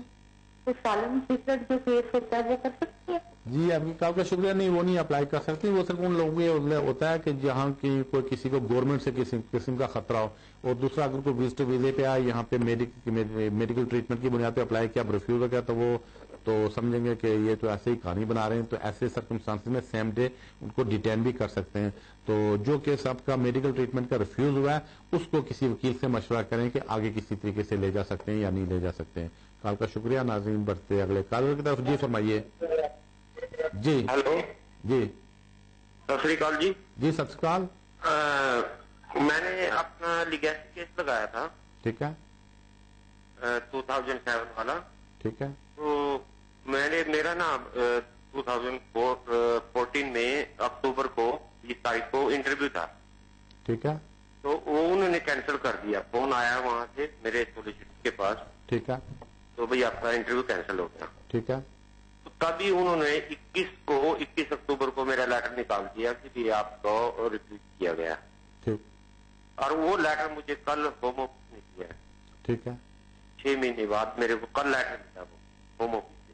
تو سالم سیکرٹ جو کیس ہوتا ہے وہ کر سکتی ہے؟ جی آپ کی کال کا شکریہ. نہیں, وہ نہیں اپلائی کر سکتی. وہ صرف ان لوگوں کے ہوتا ہے کہ جہاں کی کوئی کسی کو گورنمنٹ سے کسی قسم کا خطرہ ہو, اور دوسرا اگر کوئی وزٹر ویزے پہ آئے یہاں پہ میڈیکل ٹریٹمنٹ کی بنیاد پہ اپلائی کیا, ریفیوز ہو گیا تو وہ تو سمجھیں گے کہ یہ تو ایسے ہی کہانی بنا رہے ہیں. تو ایسے سرکمسٹانس میں سیم ڈے ان کو ڈیٹین بھی کر سکتے ہیں. تو جو کیس آپ کا میڈیکل ٹریٹمنٹ کا ریفیوز ہوا ہے اس کو کسی وکیل سے مشورہ کریں کہ آگے کسی طریقے سے لے جا سکتے ہیں یا نہیں لے جا سکتے ہیں. کال کا شکریہ. ناظرین بڑھتے اگلے کالر کی طرف. جی فرمائیے. جی ہیلو. جی ست سری اکال. جی جی ست سری اکال. میں نے اپنا لیگیسی کیس لگایا تھا. ٹھیک ہے. 2007 والا. ٹھیک ہے. تو میں نے میرا نا 2014 میں اکتوبر کو 20 تاریخ کو انٹرویو تھا. ٹھیک ہے. تو وہ انہوں نے کینسل کر دیا. فون آیا وہاں سے میرے سولیسیٹر کے پاس. ٹھیک ہے. تو بھائی آپ کا انٹرویو کینسل ہو گیا. ٹھیک ہے. تو تبھی انہوں نے 21 اکتوبر کو میرا لیٹر نکال دیا کہ آپ کو ریفیوز کیا گیا. ٹھیک. اور وہ لیٹر مجھے کل ہوم آفس نے کیا ہے. ٹھیک ہے. 6 مہینے بعد میرے کو کل لیٹر ملا وہ ہوم آفس سے.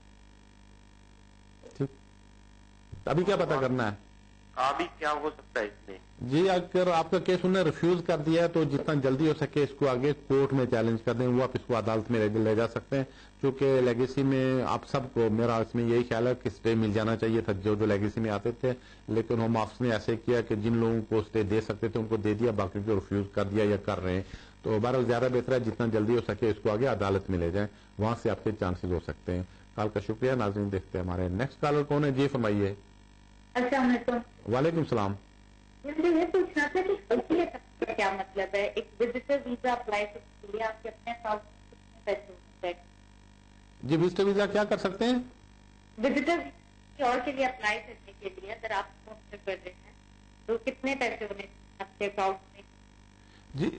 ٹھیک. ابھی کیا پتا کرنا ہے؟ ابھی کیا ہو سکتا ہے اس میں؟ جی اگر آپ کا کیس انہوں نے ریفیوز کر دیا ہے تو جتنا جلدی ہو سکے اس کو آگے کورٹ میں چیلنج کر دیں. وہ آپ اس کو عدالت میں لے جا سکتے ہیں, چونکہ لیگیسی میں آپ سب کو میرا اس میں یہی خیال ہے کہ اسٹے مل جانا چاہیے تھا جو لیگیسی میں آتے تھے. لیکن ہوم آفس نے ایسے کیا کہ جن لوگوں کو اسٹے دے سکتے تھے ان کو دے دیا, باقی کو ریفیوز کر دیا یا کر رہے ہیں. تو بہرحال زیادہ بہتر ہے جتنا جلدی ہو سکے اس کو آگے عدالت میں لے جائیں, وہاں سے آپ کے چانسز ہو سکتے ہیں. کال کا شکریہ. ناظرین دیکھتے ہیں ہمارے نیکسٹ کالر کون ہے. جی فرمائیے. السلام علیکم. وعلیکم السلام. مجھے یہ پوچھنا تھا کہ حلقیہ کا کیا مطلب ہے؟ ایک وزٹر ویزا اپلائی کرنے کے لیے آپ کے اپنے ساتھ کتنے پیسے ہوتے ہیں؟ جی وزٹر ویزا کیا کر سکتے ہیں؟ وزٹر اور کے لیے اپلائی کرنے کے لیے اگر آپ پہنچ کر رہے ہیں تو کتنے پیسے ہونے آپ کے اکاؤنٹ میں؟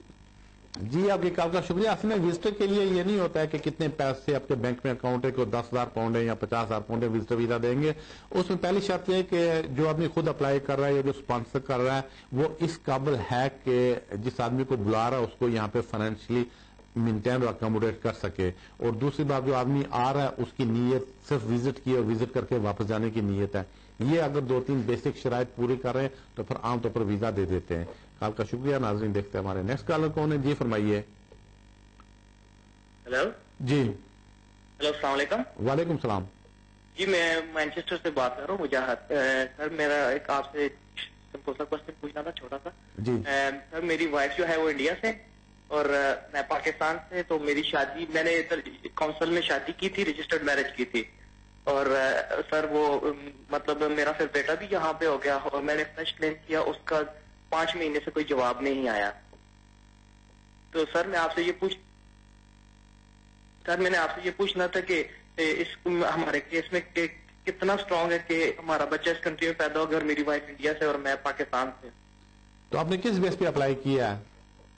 جی آپ کی کال کا شکریہ. اصل میں وزٹر کے لیے یہ نہیں ہوتا ہے کہ کتنے پیسے آپ کے بینک میں اکاؤنٹ ہے, کوئی 10,000 پاؤنڈ ہے یا 50,000 پاؤنڈ ہے وزٹر ویزا دیں گے. اس میں پہلی شرط یہ ہے کہ جو آدمی خود اپلائی کر رہا ہے یا جو اسپانسر کر رہا ہے وہ اس قابل ہے کہ جس آدمی کو بلا رہا ہے اس کو یہاں پہ فائنینشلی مینٹین اور اکاموڈیٹ کر سکے. اور دوسری بات جو آدمی آ رہا ہے اس کی نیت صرف وزٹ کی اور وزٹ کر کے واپس جانے کی نیت ہے. یہ اگر 2-3 بیسک شرائط پوری کر رہے ہیں تو پھر عام طور پر ویزا دے دیتے ہیں. کال کا شکریہ. ناظرین دیکھتے ہیں ہمارے نیکسٹ کالر کون ہے. جی فرمائیے. ہیلو. جی ہیلو السلام علیکم. وعلیکم السلام. جی میں مینچسٹر سے بات کر رہا ہوں, مجاہد. سر میرا ایک آپ سے سمپل سا کوشچن پوچھنا تھا, چھوٹا سا. جی سر میری وائف جو ہے وہ انڈیا سے اور میں پاکستان سے. تو میری شادی میں نے کونسل میں شادی کی تھی, رجسٹرڈ میرج کی تھی. اور سر وہ مطلب میرا پھر بیٹا بھی یہاں پہ ہو گیا اور میں نے فریش کلیم کیا, اس کا 5 مہینے سے کوئی جواب نہیں آیا. تو سر میں آپ سے یہ پوچھنا تھا کہ اس ہمارے کیس میں کتنا اسٹرانگ ہے کہ ہمارا بچہ اس کنٹری میں پیدا ہو, اگر میری وائف انڈیا سے اور میں پاکستان سے. तो आपने किस बेस पे अप्लाई किया है?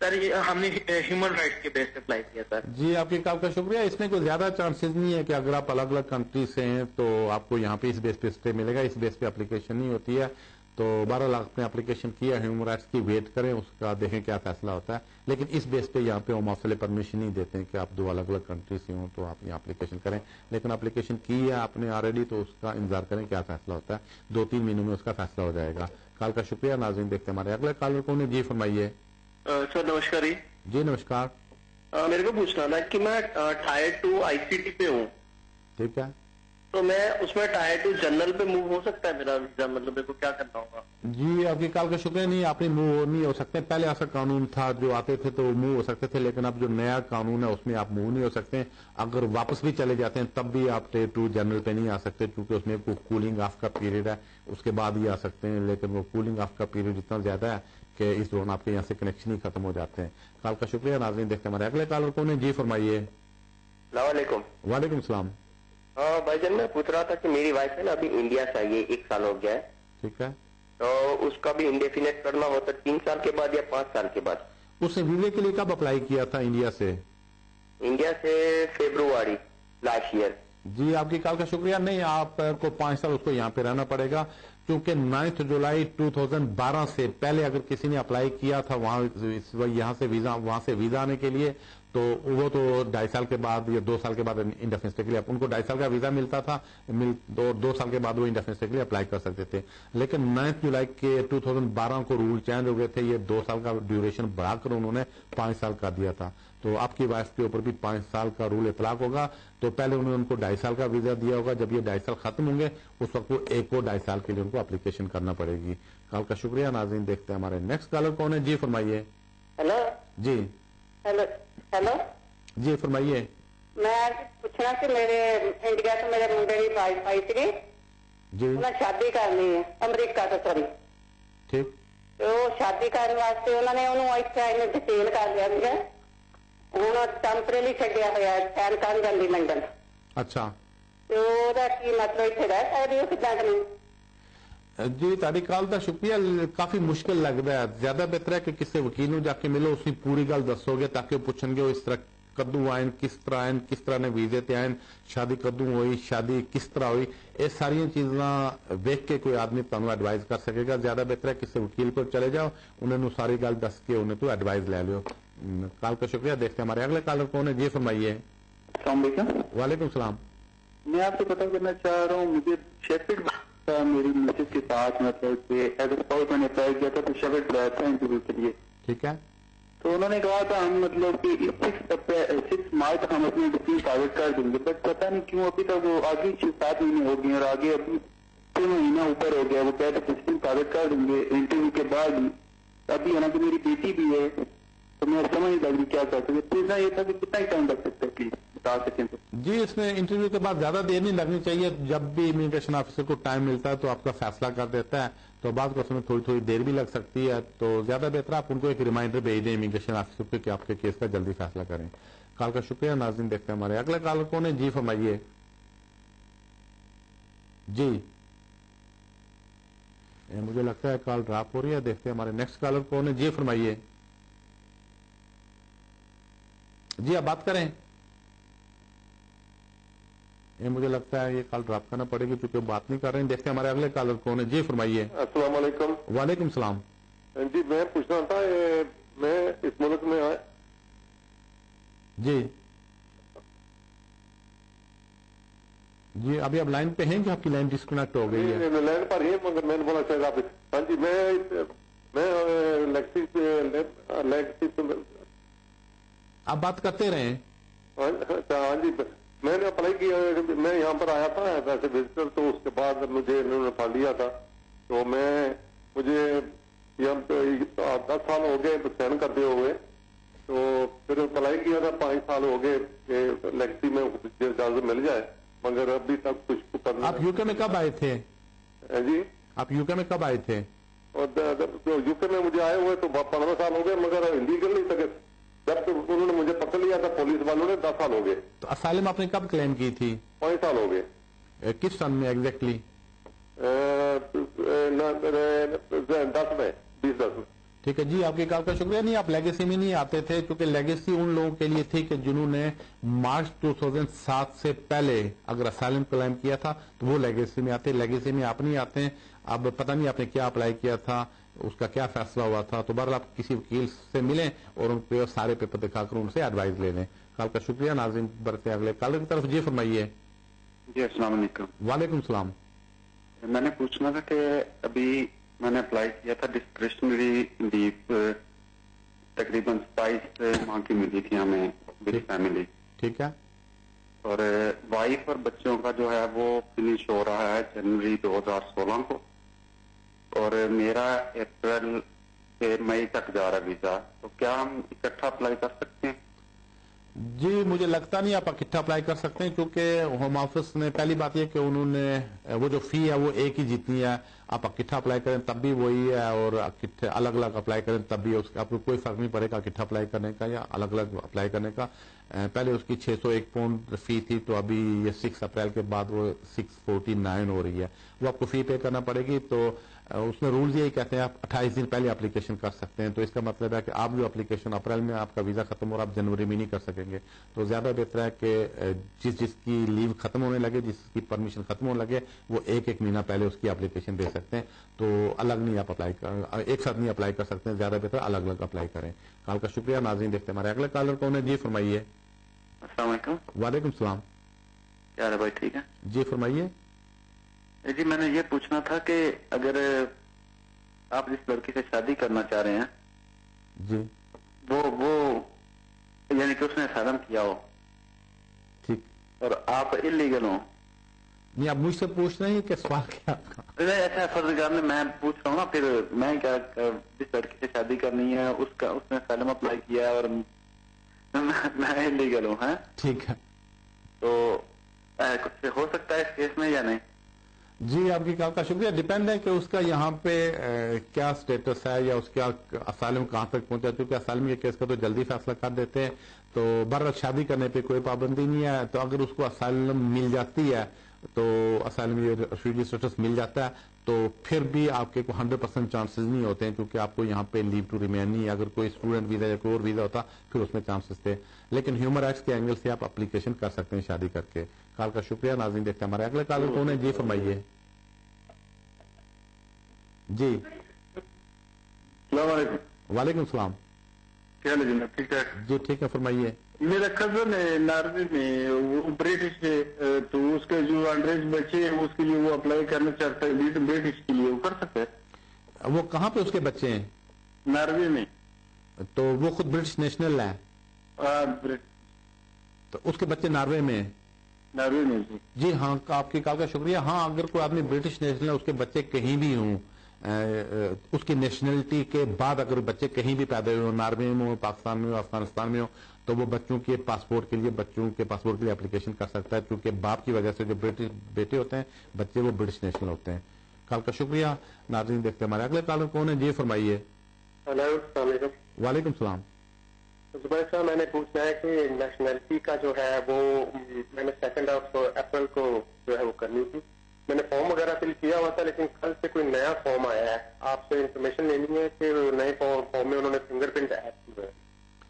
सर ये हमने ह्यूमन राइट्स के बेस पे अप्लाई किया सर। जी, आपके कॉल का शुक्रिया। इसमें कोई ज्यादा चांसेस नहीं है कि अगर आप अलग अलग कंट्री से हैं तो आपको यहाँ पे इस बेस पे स्टे मिलेगा, इस बेस पे एप्लीकेशन नहीं होती है। तो 12 लाख आपने एप्लीकेशन किया ह्यूमन राइट्स की, वेट करें उसका, देखें क्या फैसला होता है। लेकिन इस बेस पे यहाँ पे होम ऑफिस परमिशन नहीं देते हैं कि आप 2 अलग अलग कंट्री से हों तो आप यहाँ एप्लीकेशन करें। लेकिन एप्लीकेशन की है आपने ऑलरेडी, तो उसका इंतजार करें क्या फैसला होता है। 2-3 महीनों में उसका फैसला हो जाएगा। कॉल का शुक्रिया। नाज़रीन देखते हैं हमारे अगले कॉलर कौन है। जी फरमाइए। सर नमस्कार जी नमस्कार। मेरे को पूछना था कि मैं टायर 2 ICT पे हूँ, ठीक है, तो मैं उसमें टायर 2 जनरल पे मूव हो सकता है मेरा वीजा? मतलब मेरे को क्या करना होगा? जी आपकी कॉल का शुक्रिया। नहीं, आपने मूव नहीं हो सकते। पहले ऐसा कानून था, जो आते थे तो मूव हो सकते थे, लेकिन अब जो नया कानून है उसमें आप मूव नहीं हो सकते। अगर वापस भी चले जाते हैं तब भी आप टायर 2 जनरल पे नहीं आ सकते, क्योंकि उसमें कूलिंग ऑफ का पीरियड है, उसके बाद ही आ सकते हैं। लेकिन वो कूलिंग ऑफ का पीरियड इतना ज्यादा है कि इस दौरान आपके यहाँ से कनेक्शन ही खत्म हो जाते हैं। कॉल का शुक्रिया। नाज़रीन देखते हैं हमारे अगले कॉलर कौन है। जी फरमाइए। वालेकुम। वालेकुम सलाम। हाँ भाईजान, मैं पूछ रहा था कि मेरी वाइफ है ना, अभी इंडिया से आई है, 1 साल हो गया है, ठीक है, तो उसका भी इंडेफिनेट करना होता 3 साल के बाद या 5 साल के बाद? उसने वीजे के लिए कब अप्लाई किया था इंडिया से? इंडिया से फरवरी लास्ट ईयर। जी आपकी कॉल का शुक्रिया। नहीं, आपको 5 साल उसको यहाँ पे रहना पड़ेगा, क्योंकि 9 जुलाई 2012 से पहले अगर किसी ने अप्लाई किया था वहां यहाँ से वीजा, वहां से वीजा आने के लिए, तो वो तो 2.5 साल के बाद या 2 साल के बाद इंडेफिनिट के लिए उनको 2.5 साल का वीजा मिलता था, 2 साल के बाद वो इंडेफिनिट के लिए अप्लाई कर सकते थे। लेकिन 9 जुलाई के 2012 को रूल चेंज हो गए थे, ये 2 साल का ड्यूरेशन बढ़ाकर उन्होंने 5 साल का दिया था। तो आपकी वाइफ के ऊपर भी 5 साल का रूल इतलाक होगा। तो पहले उन्होंने उनको 2.5 साल का वीजा दिया होगा, जब ये 2.5 साल खत्म होंगे उस वक्त वो एक और 2.5 साल के लिए उनको एप्लीकेशन करना पड़ेगी। कॉल का शुक्रिया। नाज़रीन देखते हैं हमारे नेक्स्ट कॉलर कौन है। जी फरमाइए। हेलो जी हेलो हेलो जी फरमाइए। मैं पूछना कि मेरे इंडिया ਤੋਂ ਮੇਰੇ ਮੁੰਡੇ ਦੀ ਵਾਈਫ ਆਈ ਸੀਗੀ जी, ਉਹਨਾਂ ਸ਼ਾਦੀ ਕਰਨੀ ਹੈ ਅਮਰੀਕਾ ਤੋਂ, ਸੌਰੀ, ठीक, ਤੇ ਉਹ ਸ਼ਾਦੀ ਕਰਨ ਵਾਸਤੇ ਉਹਨਾਂ ਨੇ ਉਹਨੂੰ ਇੱਥੇ ਇਹਨੇ ਡਿਟੇਲ ਕਰ ਲਿਆ ਸੀਗਾ। ਹੁਣ ਟੈਂਪਰੇਰੀ ਛੱਡਿਆ ਹੋਇਆ ਸੈਨ ਕਰਨ ਜਾਂਦੀ ਲੰਡਨ। अच्छा ਤੇ ਉਹਦਾ ਕੀ ਮਤਲਬ ਇੱਥੇ ਰਹਿ ਸਕਦੀ ਉਹ ਕਿੱਦਾਂ ਕਰਨੀ? जी ਤੁਹਾਡੀ ਕਾਲ ਦਾ ਸ਼ੁਕਰੀਆ। ਕਾਫੀ ਮੁਸ਼ਕਿਲ ਲੱਗਦਾ ਹੈ। ਜ਼ਿਆਦਾ ਬਿਹਤਰ ਹੈ ਕਿ ਕਿਸੇ ਵਕੀਲ ਨੂੰ ਜਾ ਕੇ ਮਿਲੋ, ਉਸਨੂੰ ਪੂਰੀ ਗੱਲ ਦੱਸੋਗੇ ਤਾਂ ਕਿ ਉਹ ਪੁੱਛਣਗੇ ਉਹ ਇਸ ਤਰ੍ਹਾਂ ਕਦੋਂ ਆਏ, ਕਿਸ ਤਰ੍ਹਾਂ ਨੇ ਵੀਜ਼ੇ ਤੇ ਆਏ, ਸ਼ਾਦੀ ਕਦੋਂ ਹੋਈ, ਸ਼ਾਦੀ ਕਿਸ ਤਰ੍ਹਾਂ ਹੋਈ, ਇਹ ਸਾਰੀਆਂ ਚੀਜ਼ਾਂ ਵੇਖ ਕੇ ਕੋਈ ਆਦਮੀ ਤੁਹਾਨੂੰ ਐਡਵਾਈਜ਼ ਕਰ ਸਕੇਗਾ। ਜ਼ਿਆਦਾ ਬਿਹਤਰ ਹੈ ਕਿਸੇ ਵਕੀਲ ਕੋਲ ਚਲੇ ਜਾਓ, ਉਹਨਾਂ ਨੂੰ ਸਾਰੀ ਗੱਲ ਦੱਸ ਕੇ ਉਹਨਾਂ ਤੋਂ ਐਡਵਾਈਜ਼ ਲੈ ਲਿਓ। काल का शुक्रिया। देखते हैं हमारे अगले कॉलर कौन है। जी फरमाइए। वालेकुम सलाम। मैं आपसे पता करना चाह रहा हूँ, मुझे शेफिल्ड मेरी मिसेज के साथ, मतलब कि एज स्पाउस मैंने अप्लाई किया था, तो शेफिल्ड बुलाया था इंटरव्यू के लिए, ठीक है, तो उन्होंने कहा था हम मतलब कि 6 मार्च तक हम अपनी डिग्री प्राइवेट कर देंगे, बट पता नहीं क्यों अभी तक वो आगे 6-7 महीने हो गए और आगे अभी 3 महीना ऊपर हो गया। वो कहते डिग्री प्राइवेट कर देंगे इंटरव्यू के बाद ही। अभी है ना कि मेरी बेटी भी है, तो मैं समझ नहीं लग रही क्या कर सकते। पूछना ये था कि कितना टाइम लग सकता है, प्लीज बता सकें तो। जी इसमें इंटरव्यू के बाद ज्यादा देर नहीं लगनी चाहिए। जब भी इमिग्रेशन ऑफिसर को टाइम मिलता है तो आपका फैसला कर देता है, तो बाद में उसमें थोड़ी देर भी लग सकती है। तो ज्यादा बेहतर आप उनको एक रिमाइंडर भेज दें इमिग्रेशन ऑफिसर को कि आपके केस का जल्दी फैसला करें। कॉल का शुक्रिया। नाज़रीन देखते हैं हमारे अगला कॉलर कौन है। जी फरमाइए। जी मुझे लगता है कॉल ड्रॉप हो रही है। देखते हैं हमारे नेक्स्ट कॉलर कौन है। जी फरमाइए। जी आप बात करें। ये मुझे लगता है ये कॉल ड्रॉप करना पड़ेगी क्योंकि बात नहीं कर रहे हैं। देखते हैं हमारे अगले कॉलर कौन है। जी फरमाइए। अस्सलाम वालेकुम। वालेकुम सलाम। जी मैं पूछना था, मैं इस मुल्क में आया जी जी अभी आप लाइन पे हैं कि आपकी लाइन डिस्कनेक्ट हो गई है? लाइन पर ही, मगर मैंने बोला शायद आप। हाँ जी मैं आप बात करते रहे। हाँ जी मैंने अप्लाई किया, मैं यहाँ पर आया था वैसे विजिटर, तो उसके बाद मुझे इन्होंने फंड लिया था। तो मुझे यहाँ 10 साल हो गए साइन करते हुए, तो फिर अप्लाई किया था 5 साल हो गए कि लेक्सी में इजाजत मिल जाए, मगर अभी तक कुछ करना। आप यूके में कब आए थे? जी आप यूके में कब आए थे? और यूके में मुझे आए हुए तो 15 साल हो गए, मगर लीगल नहीं सके। जब तो उन्होंने मुझे पकड़ लिया था पुलिस वालों ने, 10 साल हो गए। तो असाइलम आपने कब क्लेम की थी? 5 साल हो गए। किस सन में एग्जैक्टली? 10 में 2010। ठीक है जी, आपकी कॉल का शुक्रिया। नहीं, आप लेगेसी में नहीं आते थे, क्योंकि लेगेसी उन लोगों के लिए थी कि जिन्होंने मार्च 2007 से पहले अगर असाइलम क्लेम किया था तो वो लेगेसी में आते। लेगेसी में आप नहीं आते हैं। अब पता नहीं आपने क्या अप्लाई किया था, उसका क्या फैसला हुआ था। तो बहरहाल आप किसी वकील से मिलें और उनको सारे पेपर दिखाकर उनसे एडवाइस ले लें। कॉल का शुक्रिया। नाज़रीन, बढ़ते हैं अगले कॉलर की तरफ। जी फरमाइए। जी अस्सलाम वालेकुम। वालेकुम सलाम। मैंने पूछना था कि अभी मैंने अप्लाई किया था डिस्क्रिशनरी लीव, तकरीबन 22 माह की मिली थी हमें विद फैमिली। ठीक है। और वाइफ और बच्चों का जो है वो फिनिश हो रहा है जनवरी 2016 को, और मेरा अप्रैल से मई तक जा रहा वीजा। तो क्या हम इकट्ठा अप्लाई कर सकते हैं? जी, मुझे लगता नहीं आप इकट्ठा अप्लाई कर सकते हैं, क्योंकि होम ऑफिस ने पहली बात यह कि उन्होंने वो जो फी है वो एक ही जितनी है। आप इकट्ठा अप्लाई करें तब भी वही है, और अलग अलग अप्लाई करें तब भी उसका आपको कोई फर्क नहीं पड़ेगा इकट्ठा अप्लाई करने का या अलग अलग अप्लाई करने का। पहले उसकी 601 पाउंड फी थी, तो अभी ये 6 अप्रैल के बाद वो 649 हो रही है। वो आपको फी पे करना पड़ेगी। तो उसमें रूल्स यही कहते हैं आप 28 दिन पहले एप्लीकेशन कर सकते हैं। तो इसका मतलब है कि आप जो एप्लीकेशन अप्रैल में आपका वीजा खत्म हो रहा है, आप जनवरी में नहीं कर सकेंगे। तो ज्यादा बेहतर है कि जिसकी लीव खत्म होने लगे, जिसकी परमिशन खत्म होने लगे, वो एक महीना पहले उसकी एप्लीकेशन दे सकते हैं। तो अलग नहीं आप अप्लाई कर, एक साथ नहीं अप्लाई कर सकते हैं। ज्यादा बेहतर अलग अलग अप्लाई करें। कॉल का शुक्रिया। नाज़रीन, देखते हैं हमारे अगले कॉलर कौन है। जी फरमाइए। अस्सलाम वालेकुम। वालेकुम सलाम। क्या है भाई, ठीक है? जी फरमाइए। जी मैंने ये पूछना था कि अगर आप जिस लड़की से शादी करना चाह रहे हैं जी, वो यानी कि उसने असलम किया हो, ठीक, और आप इलीगल हो। नहीं, आप मुझसे पूछ रहे हैं कि सवाल क्या आपका? ऐसा फर्ज में मैं पूछ रहा हूँ ना, फिर मैं क्या जिस लड़की से शादी करनी है उसने असलम अप्लाई किया है और मैं इलीगल हूँ। है ठीक है। तो कुछ हो सकता है इस केस में या नहीं? जी, आपकी कॉल का शुक्रिया। डिपेंड है कि उसका यहाँ पे क्या स्टेटस है या उसका असाइलम कहाँ तक पहुंचा। क्योंकि असाइलम के केस का तो जल्दी फैसला कर देते हैं। तो बहरहाल शादी करने पे कोई पाबंदी नहीं है। तो अगर उसको असाइलम मिल जाती है, तो असाइलम रेफ्यूजी स्टेटस मिल जाता है, तो फिर भी आपके को 100% चांसेस नहीं होते हैं, क्योंकि आपको यहाँ पे लीव टू रिमेन नहीं है। अगर कोई स्टूडेंट वीजा या कोई और वीजा होता फिर उसमें चांसेस थे। लेकिन ह्यूमन राइट्स के एंगल से आप एप्लीकेशन कर सकते हैं शादी करके। कॉल का शुक्रिया। नाज़रीन, देखते हैं हमारे अगले कॉलर कौन है। जी फरमाइए। जी वालेकुम सलाम। क्या है? ठीक है जी, ठीक है, फरमाइए। मेरा कजन है नॉर्वे में, वो ब्रिटिश है, तो उसके जो अंडरेज बच्चे हैं उसके लिए वो अप्लाई करना चाहता है ब्रिटिश के लिए, वो कर सकता है? वो कहाँ पे उसके बच्चे हैं? नॉर्वे में। तो वो खुद ब्रिटिश नेशनल है? तो उसके बच्चे नॉर्वे में हैं? नॉर्वे में जी हाँ, आपकी कॉल का शुक्रिया। हाँ, अगर कोई आदमी ब्रिटिश नेशनल है, उसके बच्चे कहीं भी हों, उसकी नेशनलिटी के बाद अगर बच्चे कहीं भी पैदा हुए हो, नॉर्वे में हो, पाकिस्तान में हो, अफगानिस्तान में हो, तो वो बच्चों के पासपोर्ट के लिए एप्लीकेशन कर सकता है। क्योंकि बाप की वजह से जो ब्रिटिश बेटे होते हैं, बच्चे वो ब्रिटिश नेशनल होते हैं। कॉल का शुक्रिया। नाज़रीन, देखते हैं हमारे अगले कॉलर कौन है। जी फरमाइए। वालेकुम सलाम। जुबैर साहब, मैंने पूछना है कि नेशनलिटी का जो है वो मैंने 2 अप्रैल को जो है वो करनी थी। मैंने फॉर्म वगैरह फिल किया हुआ था, लेकिन कल से कोई नया फॉर्म आया है। आपसे इन्फॉर्मेशन लेनी है कि नए फॉर्म में उन्होंने फिंगरप्रिंट ऐड किया है।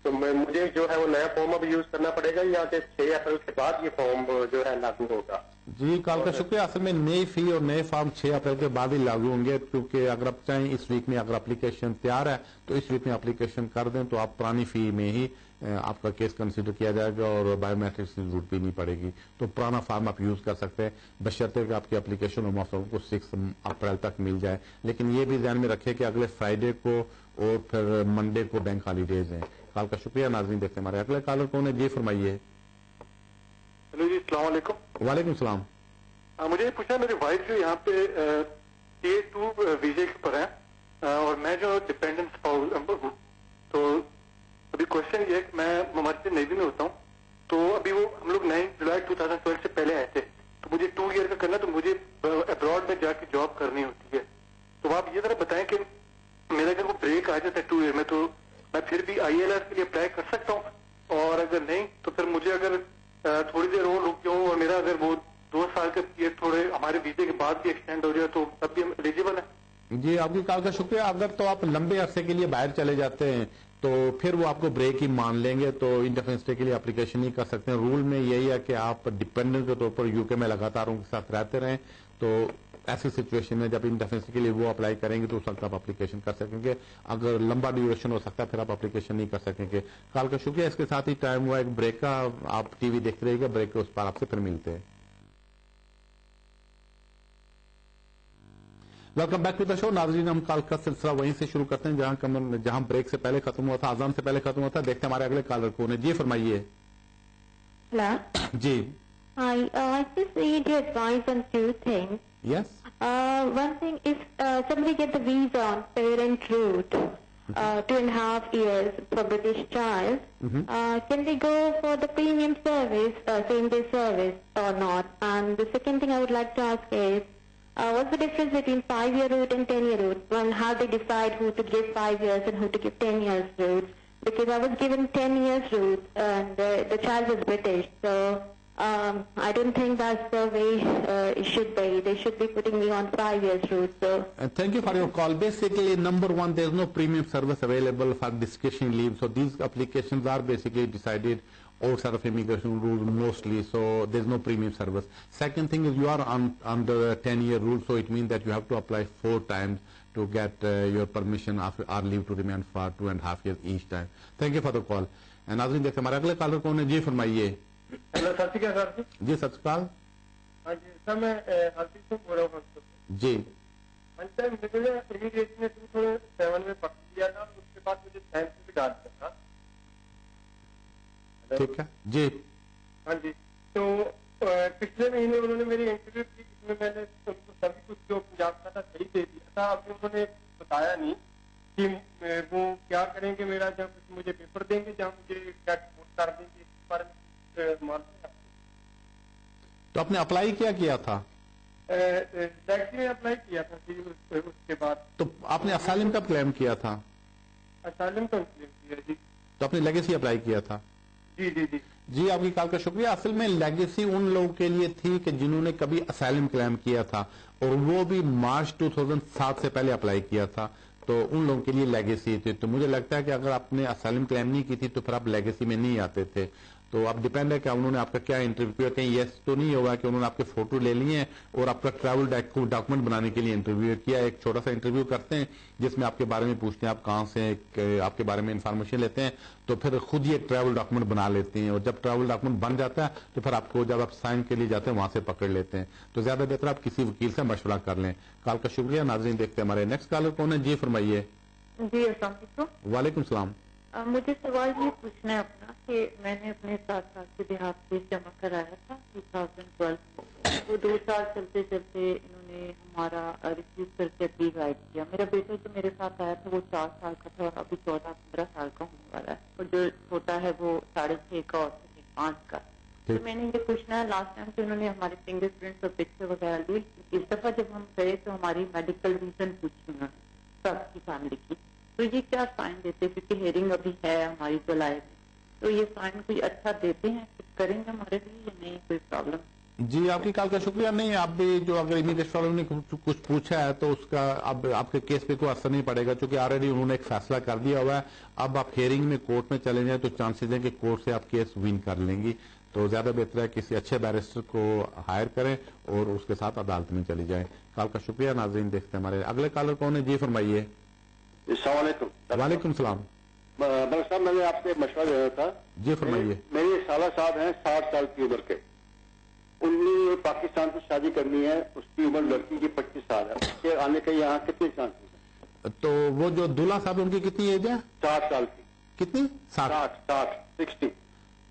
तो मुझे जो है वो नया फॉर्म अब यूज करना पड़ेगा या कि 6 अप्रैल के बाद ये फॉर्म जो है लागू होगा? जी, कॉल का शुक्रिया। असल में नई फी और नए फॉर्म 6 अप्रैल के बाद ही लागू होंगे। क्योंकि अगर आप चाहें इस वीक में अगर एप्लीकेशन तैयार है तो इस वीक में एप्लीकेशन कर दें, तो आप पुरानी फी में ही आपका केस कंसीडर किया जाएगा और बायोमेट्रिक्स की जरूरत भी नहीं पड़ेगी। तो पुराना फॉर्म आप यूज कर सकते हैं, बशर्ते कि आपकी एप्लीकेशन होम ऑफिसर को 6 अप्रैल तक मिल जाए। लेकिन ये भी ध्यान में रखें कि अगले फ्राइडे को और फिर मंडे को बैंक हॉलीडेज हैं। कॉल का शुक्रिया। नाज़रीन, देखते हैं हमारे अगले कॉलर कौन है। जी फरमाइए। हेलो जी, अस्सलाम वालेकुम। वालेकुम सलाम। मुझे पूछा, मेरी वाइफ जो यहाँ पे Tier-2 वीजे के ऊपर है और मैं जो डिपेंडेंट स्पाउस हूँ, तो अभी क्वेश्चन ये है कि मैं हमारे नेवी में होता हूँ। तो अभी वो हम लोग 9 जुलाई 2012 से पहले आए थे, तो मुझे 2 ईयर का करना, तो मुझे अब्रॉड में जाके जॉब करनी होती है। तो आप ये जरा बताएं कि मेरा अगर वो ब्रेक आ जाता है 2 ईयर में, तो मैं फिर भी ILR के लिए अप्लाई कर सकता हूँ? और अगर नहीं तो फिर मुझे अगर थोड़ी देर और रुक जाऊँ और मेरा अगर वो 2 साल का पीरियड थोड़े हमारे वीजे के बाद भी एक्सटेंड हो जाए, तो तब भी हम एलिजिबल है? جی آپ کی کال کا شکریہ. اگر تو آپ لمبے عرصے کے لیے باہر چلے جاتے ہیں تو پھر وہ آپ کو بریک ہی مان لیں گے, تو انڈیفینس اسٹے کے لیے اپلیکیشن نہیں کر سکتے ہیں. رول میں یہی ہے کہ آپ ڈپینڈنٹ کے طور پر یو کے میں لگاتار ان کے ساتھ رہتے رہیں, تو ایسی سچویشن میں جب انڈیفینس کے لیے وہ اپلائی کریں گے تو اس وقت آپ اپلیکیشن کر سکیں گے. اگر لمبا ڈیوریشن ہو سکتا ہے پھر آپ اپلیکیشن نہیں کر سکیں گے. کال کا شکریہ. اس کے ساتھ ہی ٹائم ہوا ایک بریک کا. آپ ٹی وی دیکھتے رہیے گا, بریک کے اس پر آپ سے پھر ملتے ہیں. ویلکم بیک ٹو دا شو. ناظرین ہم کال کا سلسلہ وہیں سے شروع کرتے ہیں جہاں بریک سے پہلے ختم ہوا تھا, اذان سے پہلے ختم ہوا تھا. دیکھتے ہیں ہمارے اگلے کالر کون ہے. جی فرمائیے. جی. Hi, I just need your advice on two things. Yes. One thing is somebody get the visa on parent route, 2.5 years for British child. Can they go for the premium service, same day service or not? And the second thing I would like to ask is, what's the difference between 5-year route and 10-year route? And how they decide who to give 5 years and who to give 10 years route? Because I was given 10 years route and the child was British, so I don't think that's the way it should be. They should be putting me on 5 years route. So thank you for your call. Basically, number one, there's no premium service available for discretionary leave. So these applications are basically decided outside of immigration rules mostly. So there's no premium service. Second thing is you are under a 10-year rule, so it means that you have to apply 4 times to get your permission or leave to remain for 2.5 years each time. Thank you for the call. And ناظرین دیکھتے ہمارے اگلے collar کون ہے. جی فرمائیے. Hello sir کیا سر جی سچ کال. ہاں جی سر میں ہرپریت سنگھ بول رہا ہوں. جی سر مجھے امیگریشن نے 2007 میں پکڑ لیا تھا, اس کے بعد مجھے سائنس بھی ڈال دیا تھا. ٹھیک ہے. جی ہاں جی. تو پچھلے مہینے انہوں نے میری انٹرویو کی جس میں میں نے ان کو سبھی کچھ جو پنجاب کا تھا صحیح دے دیا تھا. ابھی انہوں نے بتایا نہیں کہ وہ کیا کریں گے میرا, جب مجھے پیپر دیں گے جہاں مجھے کیا رپورٹ کر دیں گے اس بارے میں مانتے ہیں. تو آپ نے اپلائی کیا تھا؟ ٹیکسی میں اپلائی کیا تھا. اس کے بعد تو آپ نے اسائلم کب کلیم کیا تھا؟ اسائلم تو کلیم کیا جی. تو آپ نے لیگیسی اپلائی کیا تھا؟ جی جی جی جی آپ کی کال کا شکریہ. اصل میں لیگیسی ان لوگوں کے لیے تھی کہ جنہوں نے کبھی اسائلم کلیم کیا تھا اور وہ بھی مارچ 2007 سے پہلے اپلائی کیا تھا, تو ان لوگوں کے لیے لیگیسی تھی. تو مجھے لگتا ہے کہ اگر آپ نے اسائلم کلیم نہیں کی تھی تو پھر آپ لیگیسی میں نہیں آتے تھے. تو اب ڈیپینڈ ہے کہ انہوں نے آپ کا کیا انٹرویو کیا. کہیں یس تو نہیں ہوگا کہ انہوں نے آپ کے فوٹو لے لیے ہیں اور آپ کا ٹریول ڈاکومنٹ بنانے کے لیے انٹرویو کیا. ایک چھوٹا سا انٹرویو کرتے ہیں جس میں آپ کے بارے میں پوچھتے ہیں آپ کہاں سے, آپ کے بارے میں انفارمیشن لیتے ہیں, تو پھر خود ہی ایک ٹریول ڈاکومنٹ بنا لیتے ہیں. اور جب ٹریول ڈاکومنٹ بن جاتا ہے تو پھر آپ کو جب آپ سائن کے لیے جاتے ہیں وہاں سے پکڑ لیتے ہیں. تو زیادہ بہتر آپ کسی وکیل سے مشورہ کر لیں. کال کا شکریہ. ناظرین دیکھتے ہیں ہمارے نیکسٹ کالر کون ہے. جی فرمائیے. جی السلام علیکم. وعلیکم السلام. مجھے سوال یہ پوچھنا ہے اپنا کہ میں نے اپنے 7 سال کے دیہات سے جمع کرایا تھا 2012. وہ 2 سال چلتے چلتے انہوں نے ہمارا ریفیوز کر کے اپیل رائٹ کیا. میرا بیٹا جو میرے ساتھ آیا تھا وہ 4 سال کا تھا اور ابھی 14-15 سال کا ہونے والا ہے, اور جو چھوٹا ہے وہ 6.5 کا اور 5 کا. تو میں نے یہ پوچھنا ہے, لاسٹ ٹائم سے انہوں نے ہمارے فنگر پرنٹس اور پکچر وغیرہ لی, اس دفعہ جب ہم گئے تو ہماری میڈیکل ریزن پوچھی انہوں نے سب کی فیملی کی. تو یہ کیا سائن دیتے, کیونکہ ہیئرنگ ابھی ہے ہماری جولائی میں, تو یہ سائن کوئی اچھا دیتے ہیں, کریں گے ہمارے لیے یا نہیں, کوئی پرابلم؟ جی آپ کی کال کا شکریہ. نہیں آپ بھی جو اگر امیگریشن والوں نے کچھ پوچھا ہے تو اس کا اب آپ کے کیس پہ کوئی اثر نہیں پڑے گا, چونکہ آلریڈی انہوں نے ایک فیصلہ کر دیا ہوا ہے. اب آپ ہیئرنگ میں کورٹ میں چلے جائیں تو چانسز ہیں کہ کورٹ سے آپ کیس ون کر لیں گی. تو زیادہ بہتر ہے کسی اچھے بیرسٹر کو ہائر کریں اور اس کے ساتھ عدالت میں چلی جائیں. کال کا شکریہ. ناظرین دیکھتے ہیں ہمارے اگلے کالر کون ہے. جی فرمائیے. السلام علیکم. وعلیکم السلام. ملک صاحب میں نے آپ سے مشورہ دینا تھا. جی فرمائیے. میرے سالہ صاحب ہیں 60 سال کی عمر کے, انہوں نے پاکستان سے شادی کرنی ہے, اس کی عمر لڑکی کی 25 سال ہے, اس کے آنے کے یہاں کتنے چانس ہیں؟ تو وہ جو دلہا صاحب ان کی کتنی ایج ہے؟ 60 سال کی. کتنی؟ 60.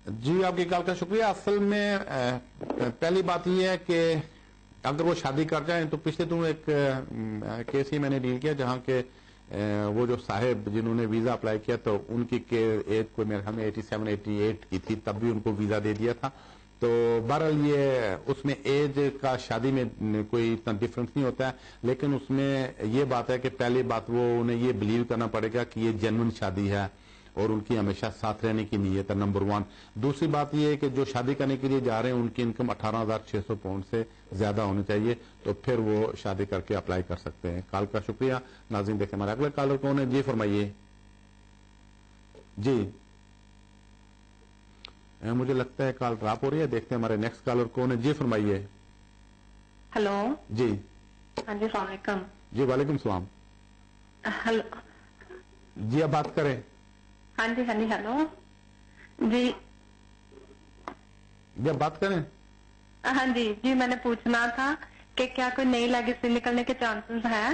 جی آپ کی کال کا شکریہ. اصل میں پہلی بات یہ ہے کہ اگر وہ شادی کر جائیں تو پچھلے دنوں ایک کیس ہی میں نے ڈیل کیا جہاں کے وہ جو صاحب جنہوں نے ویزا اپلائی کیا تو ان کی ایج کو میرے خیال میں 87-88 کی تھی, تب بھی ان کو ویزا دے دیا تھا. تو بہرحال یہ اس میں ایج کا شادی میں کوئی اتنا ڈفرنس نہیں ہوتا ہے, لیکن اس میں یہ بات ہے کہ پہلی بات وہ انہیں یہ بلیو کرنا پڑے گا کہ یہ جینوئن شادی ہے और उनकी हमेशा साथ रहने की नीयत है, नंबर 1। दूसरी बात यह है कि जो शादी करने के लिए जा रहे हैं उनकी इनकम 18,600 पाउंड से ज्यादा होनी चाहिए, तो फिर वो शादी करके अप्लाई कर सकते हैं। कॉल का शुक्रिया। नाज़रीन देखते हमारे अगले कॉलर कौन है? जी फरमाइए। जी मुझे लगता है कॉल ड्रॉप हो रही है, देखते हैं हमारे नेक्स्ट कॉलर कौन है। जी फरमाइए। हेलो जी। हाँ जी, अस्सलाम वालेकुम। जी वालेकुम सलाम। हेलो जी आप बात करें। हाँ जी हेलो जी। जी आप बात करें। हाँ जी मैंने पूछना था कि क्या कोई नई लेगेसी निकलने के चांसेस हैं?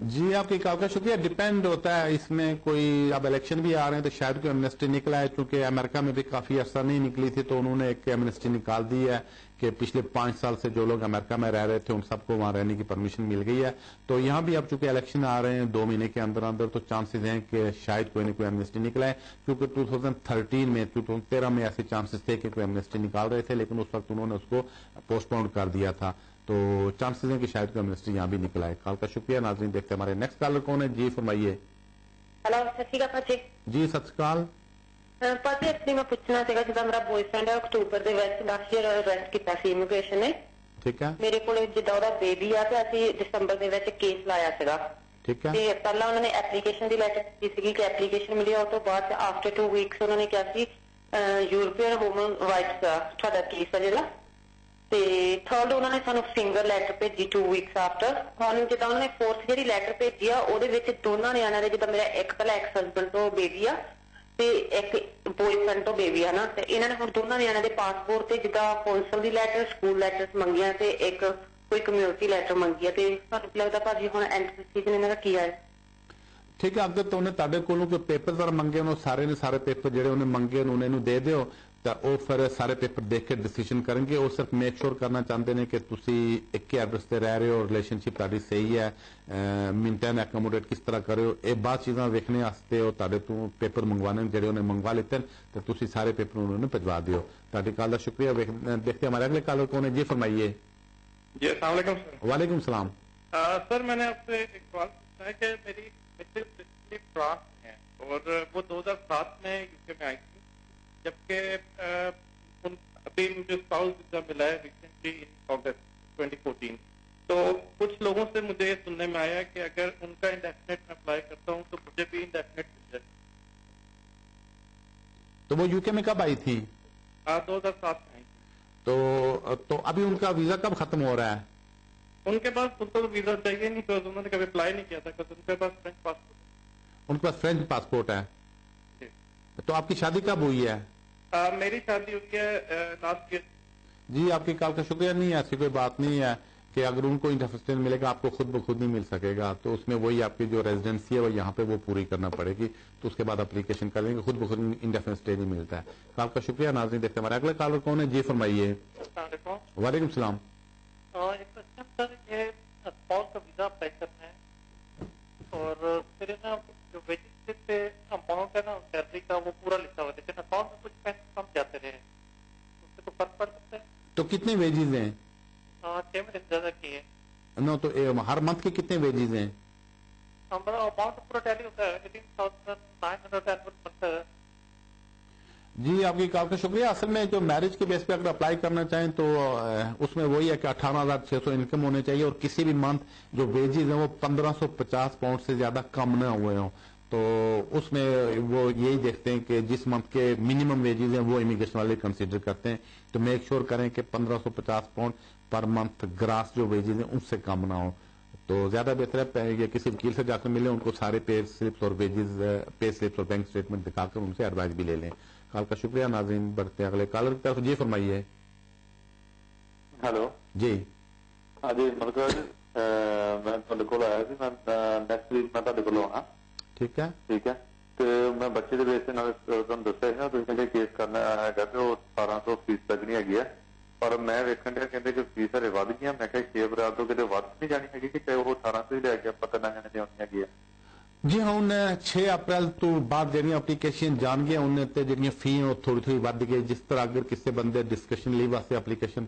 जी आपकी कॉल का शुक्रिया। डिपेंड होता है इसमें, कोई अब इलेक्शन भी आ रहे हैं तो शायद कोई एमनेस्टी निकला है, क्योंकि अमेरिका में भी काफी अरसा नहीं निकली थी तो उन्होंने एक एमनेस्टी निकाल दी है कि पिछले 5 साल से जो लोग अमेरिका में रह रहे थे उन सबको वहां रहने की परमिशन मिल गई है। तो यहाँ भी अब चूंकि इलेक्शन आ रहे हैं 2 महीने के अंदर अंदर, तो चांसेस हैं कि शायद कोई न कोई एमनेस्टी निकला है, क्योंकि 2013 में 2013 में ऐसे चांसेस थे कि कोई एमनेस्टी निकाल रहे थे, लेकिन उस वक्त उन्होंने उसको पोस्टपोन कर दिया था। तो चांसेस हैं कि शायद कोई एमनेस्टी यहाँ भी निकला है। कॉल का शुक्रिया। नाज़रीन देखते हैं हमारे नेक्स्ट कॉलर कौन है। जी फरमाइए। हेलो सत श्री अकाल भाजी। जी सत श्री अकाल। ਭਾਜੀ ਐਕਚੁਅਲੀ ਮੈਂ ਪੁੱਛਣਾ ਸੀਗਾ, ਜਿੱਦਾਂ ਮੇਰਾ ਬॉयਫ੍ਰੈਂਡ ਹੈ ਅਕਤੂਬਰ ਦੇ ਵਿੱਚ ਲਾਸਟ ਈਅਰ ਅਰੈਸਟ ਕੀਤਾ ਸੀ ਇਮੀਗ੍ਰੇਸ਼ਨ ਨੇ। ਠੀਕ ਹੈ। ਮੇਰੇ ਕੋਲ ਜਿੱਦਾਂ ਉਹਦਾ ਬੇਬੀ ਆ ਤੇ ਅਸੀਂ ਦਸੰਬਰ ਦੇ ਵਿੱਚ ਕੇਸ ਲਾਇਆ ਸੀਗਾ। ਠੀਕ ਹੈ। ਤੇ ਪਹਿਲਾਂ ਉਹਨਾਂ ਨੇ ਐਪਲੀਕੇਸ਼ਨ ਦੀ ਲੈਟਰ ਦਿੱਤੀ ਸੀਗੀ ਕਿ ਐਪਲੀਕੇਸ਼ਨ ਮਿਲੀ, ਉਸ ਤੋਂ ਬਾਅਦ ਆਫਟਰ 2 ਵੀਕਸ ਉਹਨਾਂ ਨੇ ਕਿਹਾ ਸੀ ਯੂਰਪੀਅਨ ਹਿਊਮਨ ਰਾਈਟਸ ਦਾ ਤੁਹਾਡਾ ਕੇਸ ਆ ਜਿਹੜਾ, ਤੇ ਥਰਡ ਉਹਨਾਂ ਨੇ ਸਾਨੂੰ ਫਿੰਗਰ ਲੈਟਰ ਭੇਜੀ 2 ਵੀਕਸ ਆਫਟਰ। ਹੁਣ ਜਿੱਦਾਂ ਉਹਨਾਂ ਨੇ 4th ਜਿਹੜੀ ਲੈਟਰ ਭੇਜੀ ਆ ਉਹਦੇ ਵਿੱਚ ਦੋਨਾਂ ਨਿਆਣਿਆਂ ਦੇ, ਜਿੱਦਾਂ ਮੇਰਾ ਇੱਕ ਪਹਿਲਾਂ ਐਕਸ ਹਸਬੈਂਡ ਤੋਂ ਬੇਬੀ ਆ ਤੇ ਇੱਕ ਬॉयਫ੍ਰੈਂਡ ਤੋਂ ਬੇਬੀ ਆ ਨਾ, ਤੇ ਇਹਨਾਂ ਨੇ ਹੁਣ ਦੋਨਾਂ ਨਿਆਣਿਆਂ ਦੇ ਪਾਸਪੋਰਟ ਤੇ ਜਿੱਦਾਂ ਕੌਂਸਲ ਦੀ ਲੈਟਰ, ਸਕੂਲ ਲੈਟਰਸ ਮੰਗੀਆਂ ਤੇ ਇੱਕ ਕੋਈ ਕਮਿਊਨਿਟੀ ਲੈਟਰ ਮੰਗੀ ਆ, ਤੇ ਤੁਹਾਨੂੰ ਲੱਗਦਾ ਭਾਜੀ ਹੁਣ ਐਂਡ ਡਿਸੀਜਨ ਇਹਨਾਂ ਦਾ ਕੀ ਆ? ठीक है, अगर तो उन्हें ताड़े कोलों के पेपर जरा मंगे उन्होंने सारे पेपर जेडे उन्हें मंगे उन्हें दे दो, तो वो फिर सारे पेपर देख के डिसीजन करेंगे। वो सिर्फ मेक श्योर करना चाहते हैं कि तुसी एक ही एड्रेस से रह रहे हो, रिलेशनशिप ताड़ी सही है, मेंटेन एकोमोडेट किस तरह कर रहे हो, ये बात चीज़ा देखने वास्ते वो ताड़े तो पेपर मंगवाने जेडे उन्हें मंगवा लेते हैं, तो तुसी सारे पेपर उन्होंने भिजवा दियो। ताड़ी कॉल का शुक्रिया। देखते हमारे अगले कॉलर कौन है। जी फरमाइए। जी अस्सलाम वालेकुम सर। वालेकुम सलाम। सर मैंने आपसे एक सवाल पूछना है कि मेरी मिसेज फ्रांस में है और वो 2007 में यूके में आई थी, जबकि अभी मुझे स्पाउस वीजा मिला है रिसेंटली इन अगस्त 2014। तो कुछ लोगों से मुझे ये सुनने में आया कि अगर उनका इंडेफिनेट में अप्लाई करता हूँ तो मुझे भी इंडेफिनेट मिल जाए। तो वो यूके में कब आई थी? 2007 में आई थी। तो अभी उनका वीजा कब खत्म हो रहा है? उनके पास उनको वीजा चाहिए नहीं, तो उन्होंने कभी अप्लाई नहीं किया था, क्योंकि उनके पास फ्रेंच पासपोर्ट है। उनके पास फ्रेंच पासपोर्ट है। तो आपकी शादी कब हुई है? मेरी शादी हुई है लास्ट ईयर। जी आपकी कॉल का शुक्रिया। नहीं ऐसी कोई बात नहीं है कि अगर उनको इंडेफिनेट मिलेगा आपको खुद ब खुद नहीं मिल सकेगा, तो उसमें वही आपकी जो रेजिडेंसी है वो यहाँ पे वो पूरी करना पड़ेगी, तो उसके बाद एप्लीकेशन करेंगे, खुद ब खुद इंडेफिनेट स्टे नहीं मिलता है। कॉल का शुक्रिया। नाज़रीन देखते हमारे अगले कॉलर कौन है। जी फरमाइए। वालेकुम सलाम। एक क्वेश्चन सर, ये स्पाउस का वीजा अप्लाई करना है और फिर ना जो वेजेस पे अमाउंट है ना सैलरी का वो पूरा लिखा हुआ है, लेकिन अकाउंट में कुछ पैसे कम जाते रहे, उससे तो फर्क पड़ सकता है। तो कितने वेजेज हैं? 6 महीने से ज्यादा की है। नो तो हर मंथ के कितने वेजेज हैं? हमारा अमाउंट पूरा टैली होता है 18,900 बनता है। जी आपकी कॉल का शुक्रिया। असल में जो मैरिज के बेस पे अगर अप्लाई करना चाहें तो उसमें वही है कि 18,600 इनकम होनी चाहिए और किसी भी मंथ जो वेजेस हैं वो 1550 पाउंड से ज्यादा कम न हुए हों। तो उसमें वो यही देखते हैं कि जिस मंथ के मिनिमम वेजेस हैं वो इमिग्रेशन वाले कंसीडर करते हैं, तो मेक श्योर करें कि 1550 पाउंड पर मंथ ग्रास जो वेजेस हैं उनसे कम ना हो। तो ज्यादा बेहतर है कि किसी वकील से जाकर मिले, उनको सारे पे स्लिप्स और वेजेस, पे स्लिप्स और बैंक स्टेटमेंट दिखाकर उनसे एडवाइस भी ले लें। कॉल का शुक्रिया। नाज़रीन बढ़ते अगले कॉलर की तरफ। जी फरमाइए। हेलो जी। हाँ जी मलका जी, मैं ਤੁਹਾਡੇ ਕੋਲ ਆਇਆ ਸੀ, ਮੈਂ ਨੈਕਸਟ ਵੀਕ ਮੈਂ ਤੁਹਾਡੇ ਕੋਲ ਆਉਣਾ। ਠੀਕ ਹੈ। ਠੀਕ ਹੈ, ਤੇ ਮੈਂ ਬੱਚੇ ਦੇ ਬੇਸ ਤੇ ਨਾਲ ਤੁਹਾਨੂੰ ਦੱਸਿਆ ਸੀ ਨਾ, ਤੁਸੀਂ ਕਹਿੰਦੇ ਕੇਸ ਕਰਨਾ ਹੈਗਾ ਤੇ ਉਹ 1800 ਫੀਸ ਲੱਗਣੀ ਹੈਗੀ ਆ, ਪਰ ਮੈਂ ਵੇਖਣ ਡਿਆ ਕਹਿੰਦੇ ਕਿ ਫੀਸ ਹਰੇ ਵੱਧ ਗਈਆਂ। ਮੈਂ ਕਿਹਾ 6 ਬਰਾਤ ਤੋਂ ਕਿਤੇ ਵੱਧ ਨਹੀਂ ਜਾਣੀ ਹੈਗੀ ਕਿ ਚਾਹੇ ਉਹ 1800 ਹੀ ਲੈ ਕੇ ਆਪਾਂ ਤਿੰਨਾਂ ਜਣੇ ਦੀ ਆਉਣੀ ਹੈਗੀ ਆ। जी हाँ, उन्हें 6 अप्रैल तो बाद जी एप्लीकेशन जान गया उन्हें तो जी फी थोड़ी वध गई। जिस तरह अगर किसी बंदे डिस्कशन लीव वास्ते एप्लीकेशन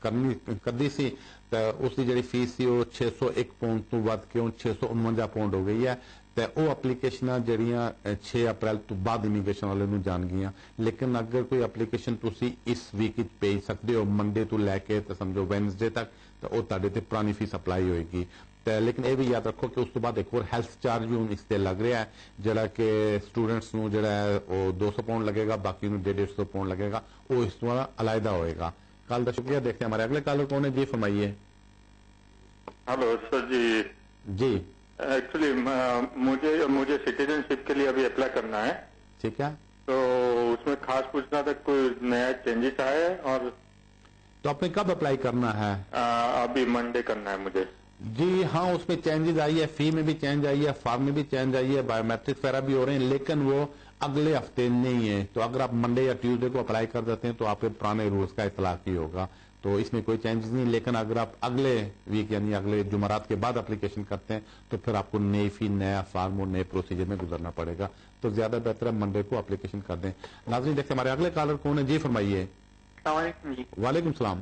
करनी सी तो उसकी जी फीस सी 601 पाउंड तो वध के 649 पाउंड हो गई है। ਤੇ ਉਹ ਐਪਲੀਕੇਸ਼ਨਾਂ ਜਿਹੜੀਆਂ 6 ਅਪ੍ਰੈਲ ਤੋਂ ਬਾਅਦ ਇਮੀਗ੍ਰੇਸ਼ਨ ਵਾਲੇ ਨੂੰ ਜਾਣ ਗਈਆਂ। ਲੇਕਿਨ ਅਗਰ ਕੋਈ ਐਪਲੀਕੇਸ਼ਨ ਤੁਸੀਂ ਇਸ ਵੀਕ ਵਿੱਚ ਭੇਜ ਸਕਦੇ ਹੋ ਮੰਡੇ ਤੋਂ ਲੈ ਕੇ ਤੇ ਸਮਝੋ ਵੈਨਸਡੇ ਤੱਕ, ਤਾਂ ਉਹ ਤੁਹਾਡੇ ਤੇ ਪੁਰਾਣੀ ਫੀਸ ਅਪਲਾਈ ਹੋਏਗੀ। ਤੇ ਲੇਕਿਨ ਇਹ ਵੀ ਯਾਦ ਰੱਖੋ ਕਿ ਉਸ ਤੋਂ ਬਾਅਦ ਇੱਕ ਹੋਰ ਹੈਲਥ ਚਾਰਜ ਵੀ ਹੁਣ ਇਸ ਤੇ ਲੱਗ ਰਿਹਾ ਹੈ, ਜਿਹੜਾ ਕਿ ਸਟੂਡੈਂਟਸ ਨੂੰ ਜਿਹੜਾ ਹੈ ਉਹ 200 ਪਾउंड लगेगा, बाकी ਨੂੰ 150 पाउंड लगेगा, वो इस द्वारा अलायदा होएगा। कल का शुक्रिया। देखते हैं हमारे अगले कॉलर कौन है। जी फरमाइए। हेलो सर जी। जी एक्चुअली मुझे सिटीजनशिप के लिए अभी अप्लाई करना है। ठीक है। तो उसमें खास पूछना था कोई नया चेंजेस आए और तो आपने कब अप्लाई करना है? अभी मंडे करना है मुझे। जी हाँ, उसमें चेंजेस आई है, फी में भी चेंज आई है, फॉर्म में भी चेंज आई है, बायोमेट्रिक वगैरह भी हो रहे हैं, लेकिन वो अगले हफ्ते नहीं है। तो अगर आप मंडे या ट्यूसडे को अप्लाई कर देते हैं तो आपके पुराने रूल्स का इतलाक ही होगा, तो इसमें कोई चेंजेस नहीं। लेकिन अगर आप अगले वीक यानी अगले जुमेरात के बाद एप्लीकेशन करते हैं तो फिर आपको नई फी, नया फॉर्म और नए प्रोसीजर में गुजरना पड़ेगा। तो ज्यादा बेहतर है मंडे को एप्लीकेशन कर दें। नाज़रीन देखते हमारे अगले कॉलर कौन है। जी फरमाइए। वालेकुम सलाम।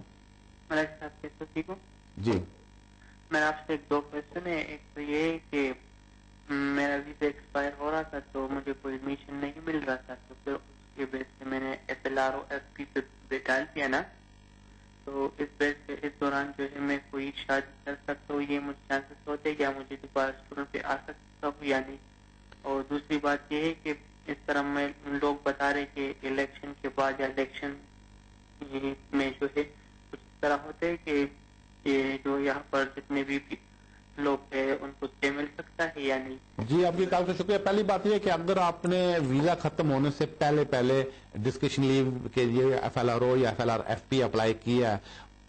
ठीक हूँ जी। मेरा आपसे एक दो क्वेश्चन है। एक तो ये है कि मेरा वीजा एक्सपायर हो रहा था तो मुझे कोई एडमिशन नहीं मिल रहा था, तो फिर उसके बेस पे मैंने FLR और FP पे डाल दिया ना, तो इस बेस पे इस दौरान जो है मैं कोई शादी कर सकता हूँ, ये मुझे चांसेस होते हैं या मुझे दोबारा स्टूडेंट पे आ सकता हूँ या नहीं? और दूसरी बात ये है कि इस तरह में लोग बता रहे कि इलेक्शन के बाद या इलेक्शन में जो है कुछ इस तरह होते हैं कि ये जो यहाँ पर जितने भी लोग हैं उनको स्टे मिल सकता है या नहीं? जी आपकी कॉल का शुक्रिया। पहली बात यह है कि अगर आपने वीजा खत्म होने से पहले डिस्कशन लीव के लिए FLRO या FLR FP अप्लाई किया है,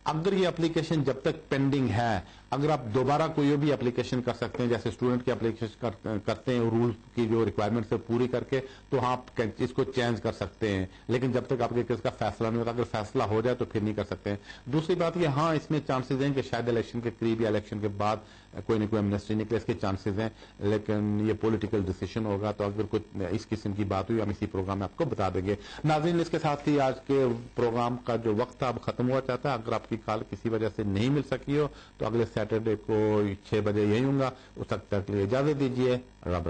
अगर ये एप्लीकेशन जब तक पेंडिंग है, अगर आप दोबारा कोई भी एप्लीकेशन कर सकते हैं, जैसे स्टूडेंट की एप्लीकेशन करते हैं रूल की जो रिक्वायरमेंट्स है पूरी करके, तो हाँ आप इसको चेंज कर सकते हैं। लेकिन जब तक आपके केस का फैसला नहीं होता, अगर फैसला हो जाए तो फिर नहीं कर सकते हैं। दूसरी बात ये, हाँ इसमें चांसेस हैं कि शायद इलेक्शन के करीब या इलेक्शन के बाद कोई न कोई एमनेस्टी निकले, इसके चांसेस हैं, लेकिन ये पॉलिटिकल डिसीजन होगा। तो अगर कुछ इस किस्म की बात हुई हम इसी प्रोग्राम में आपको बता देंगे। नाज़रीन इसके साथ ही आज के प्रोग्राम का जो वक्त था अब खत्म हुआ चाहता है। अगर आपकी कॉल किसी वजह से नहीं मिल सकी हो तो अगले सैटरडे को 6 बजे यही होगा। उस तक लिए इजाजत दीजिए। रब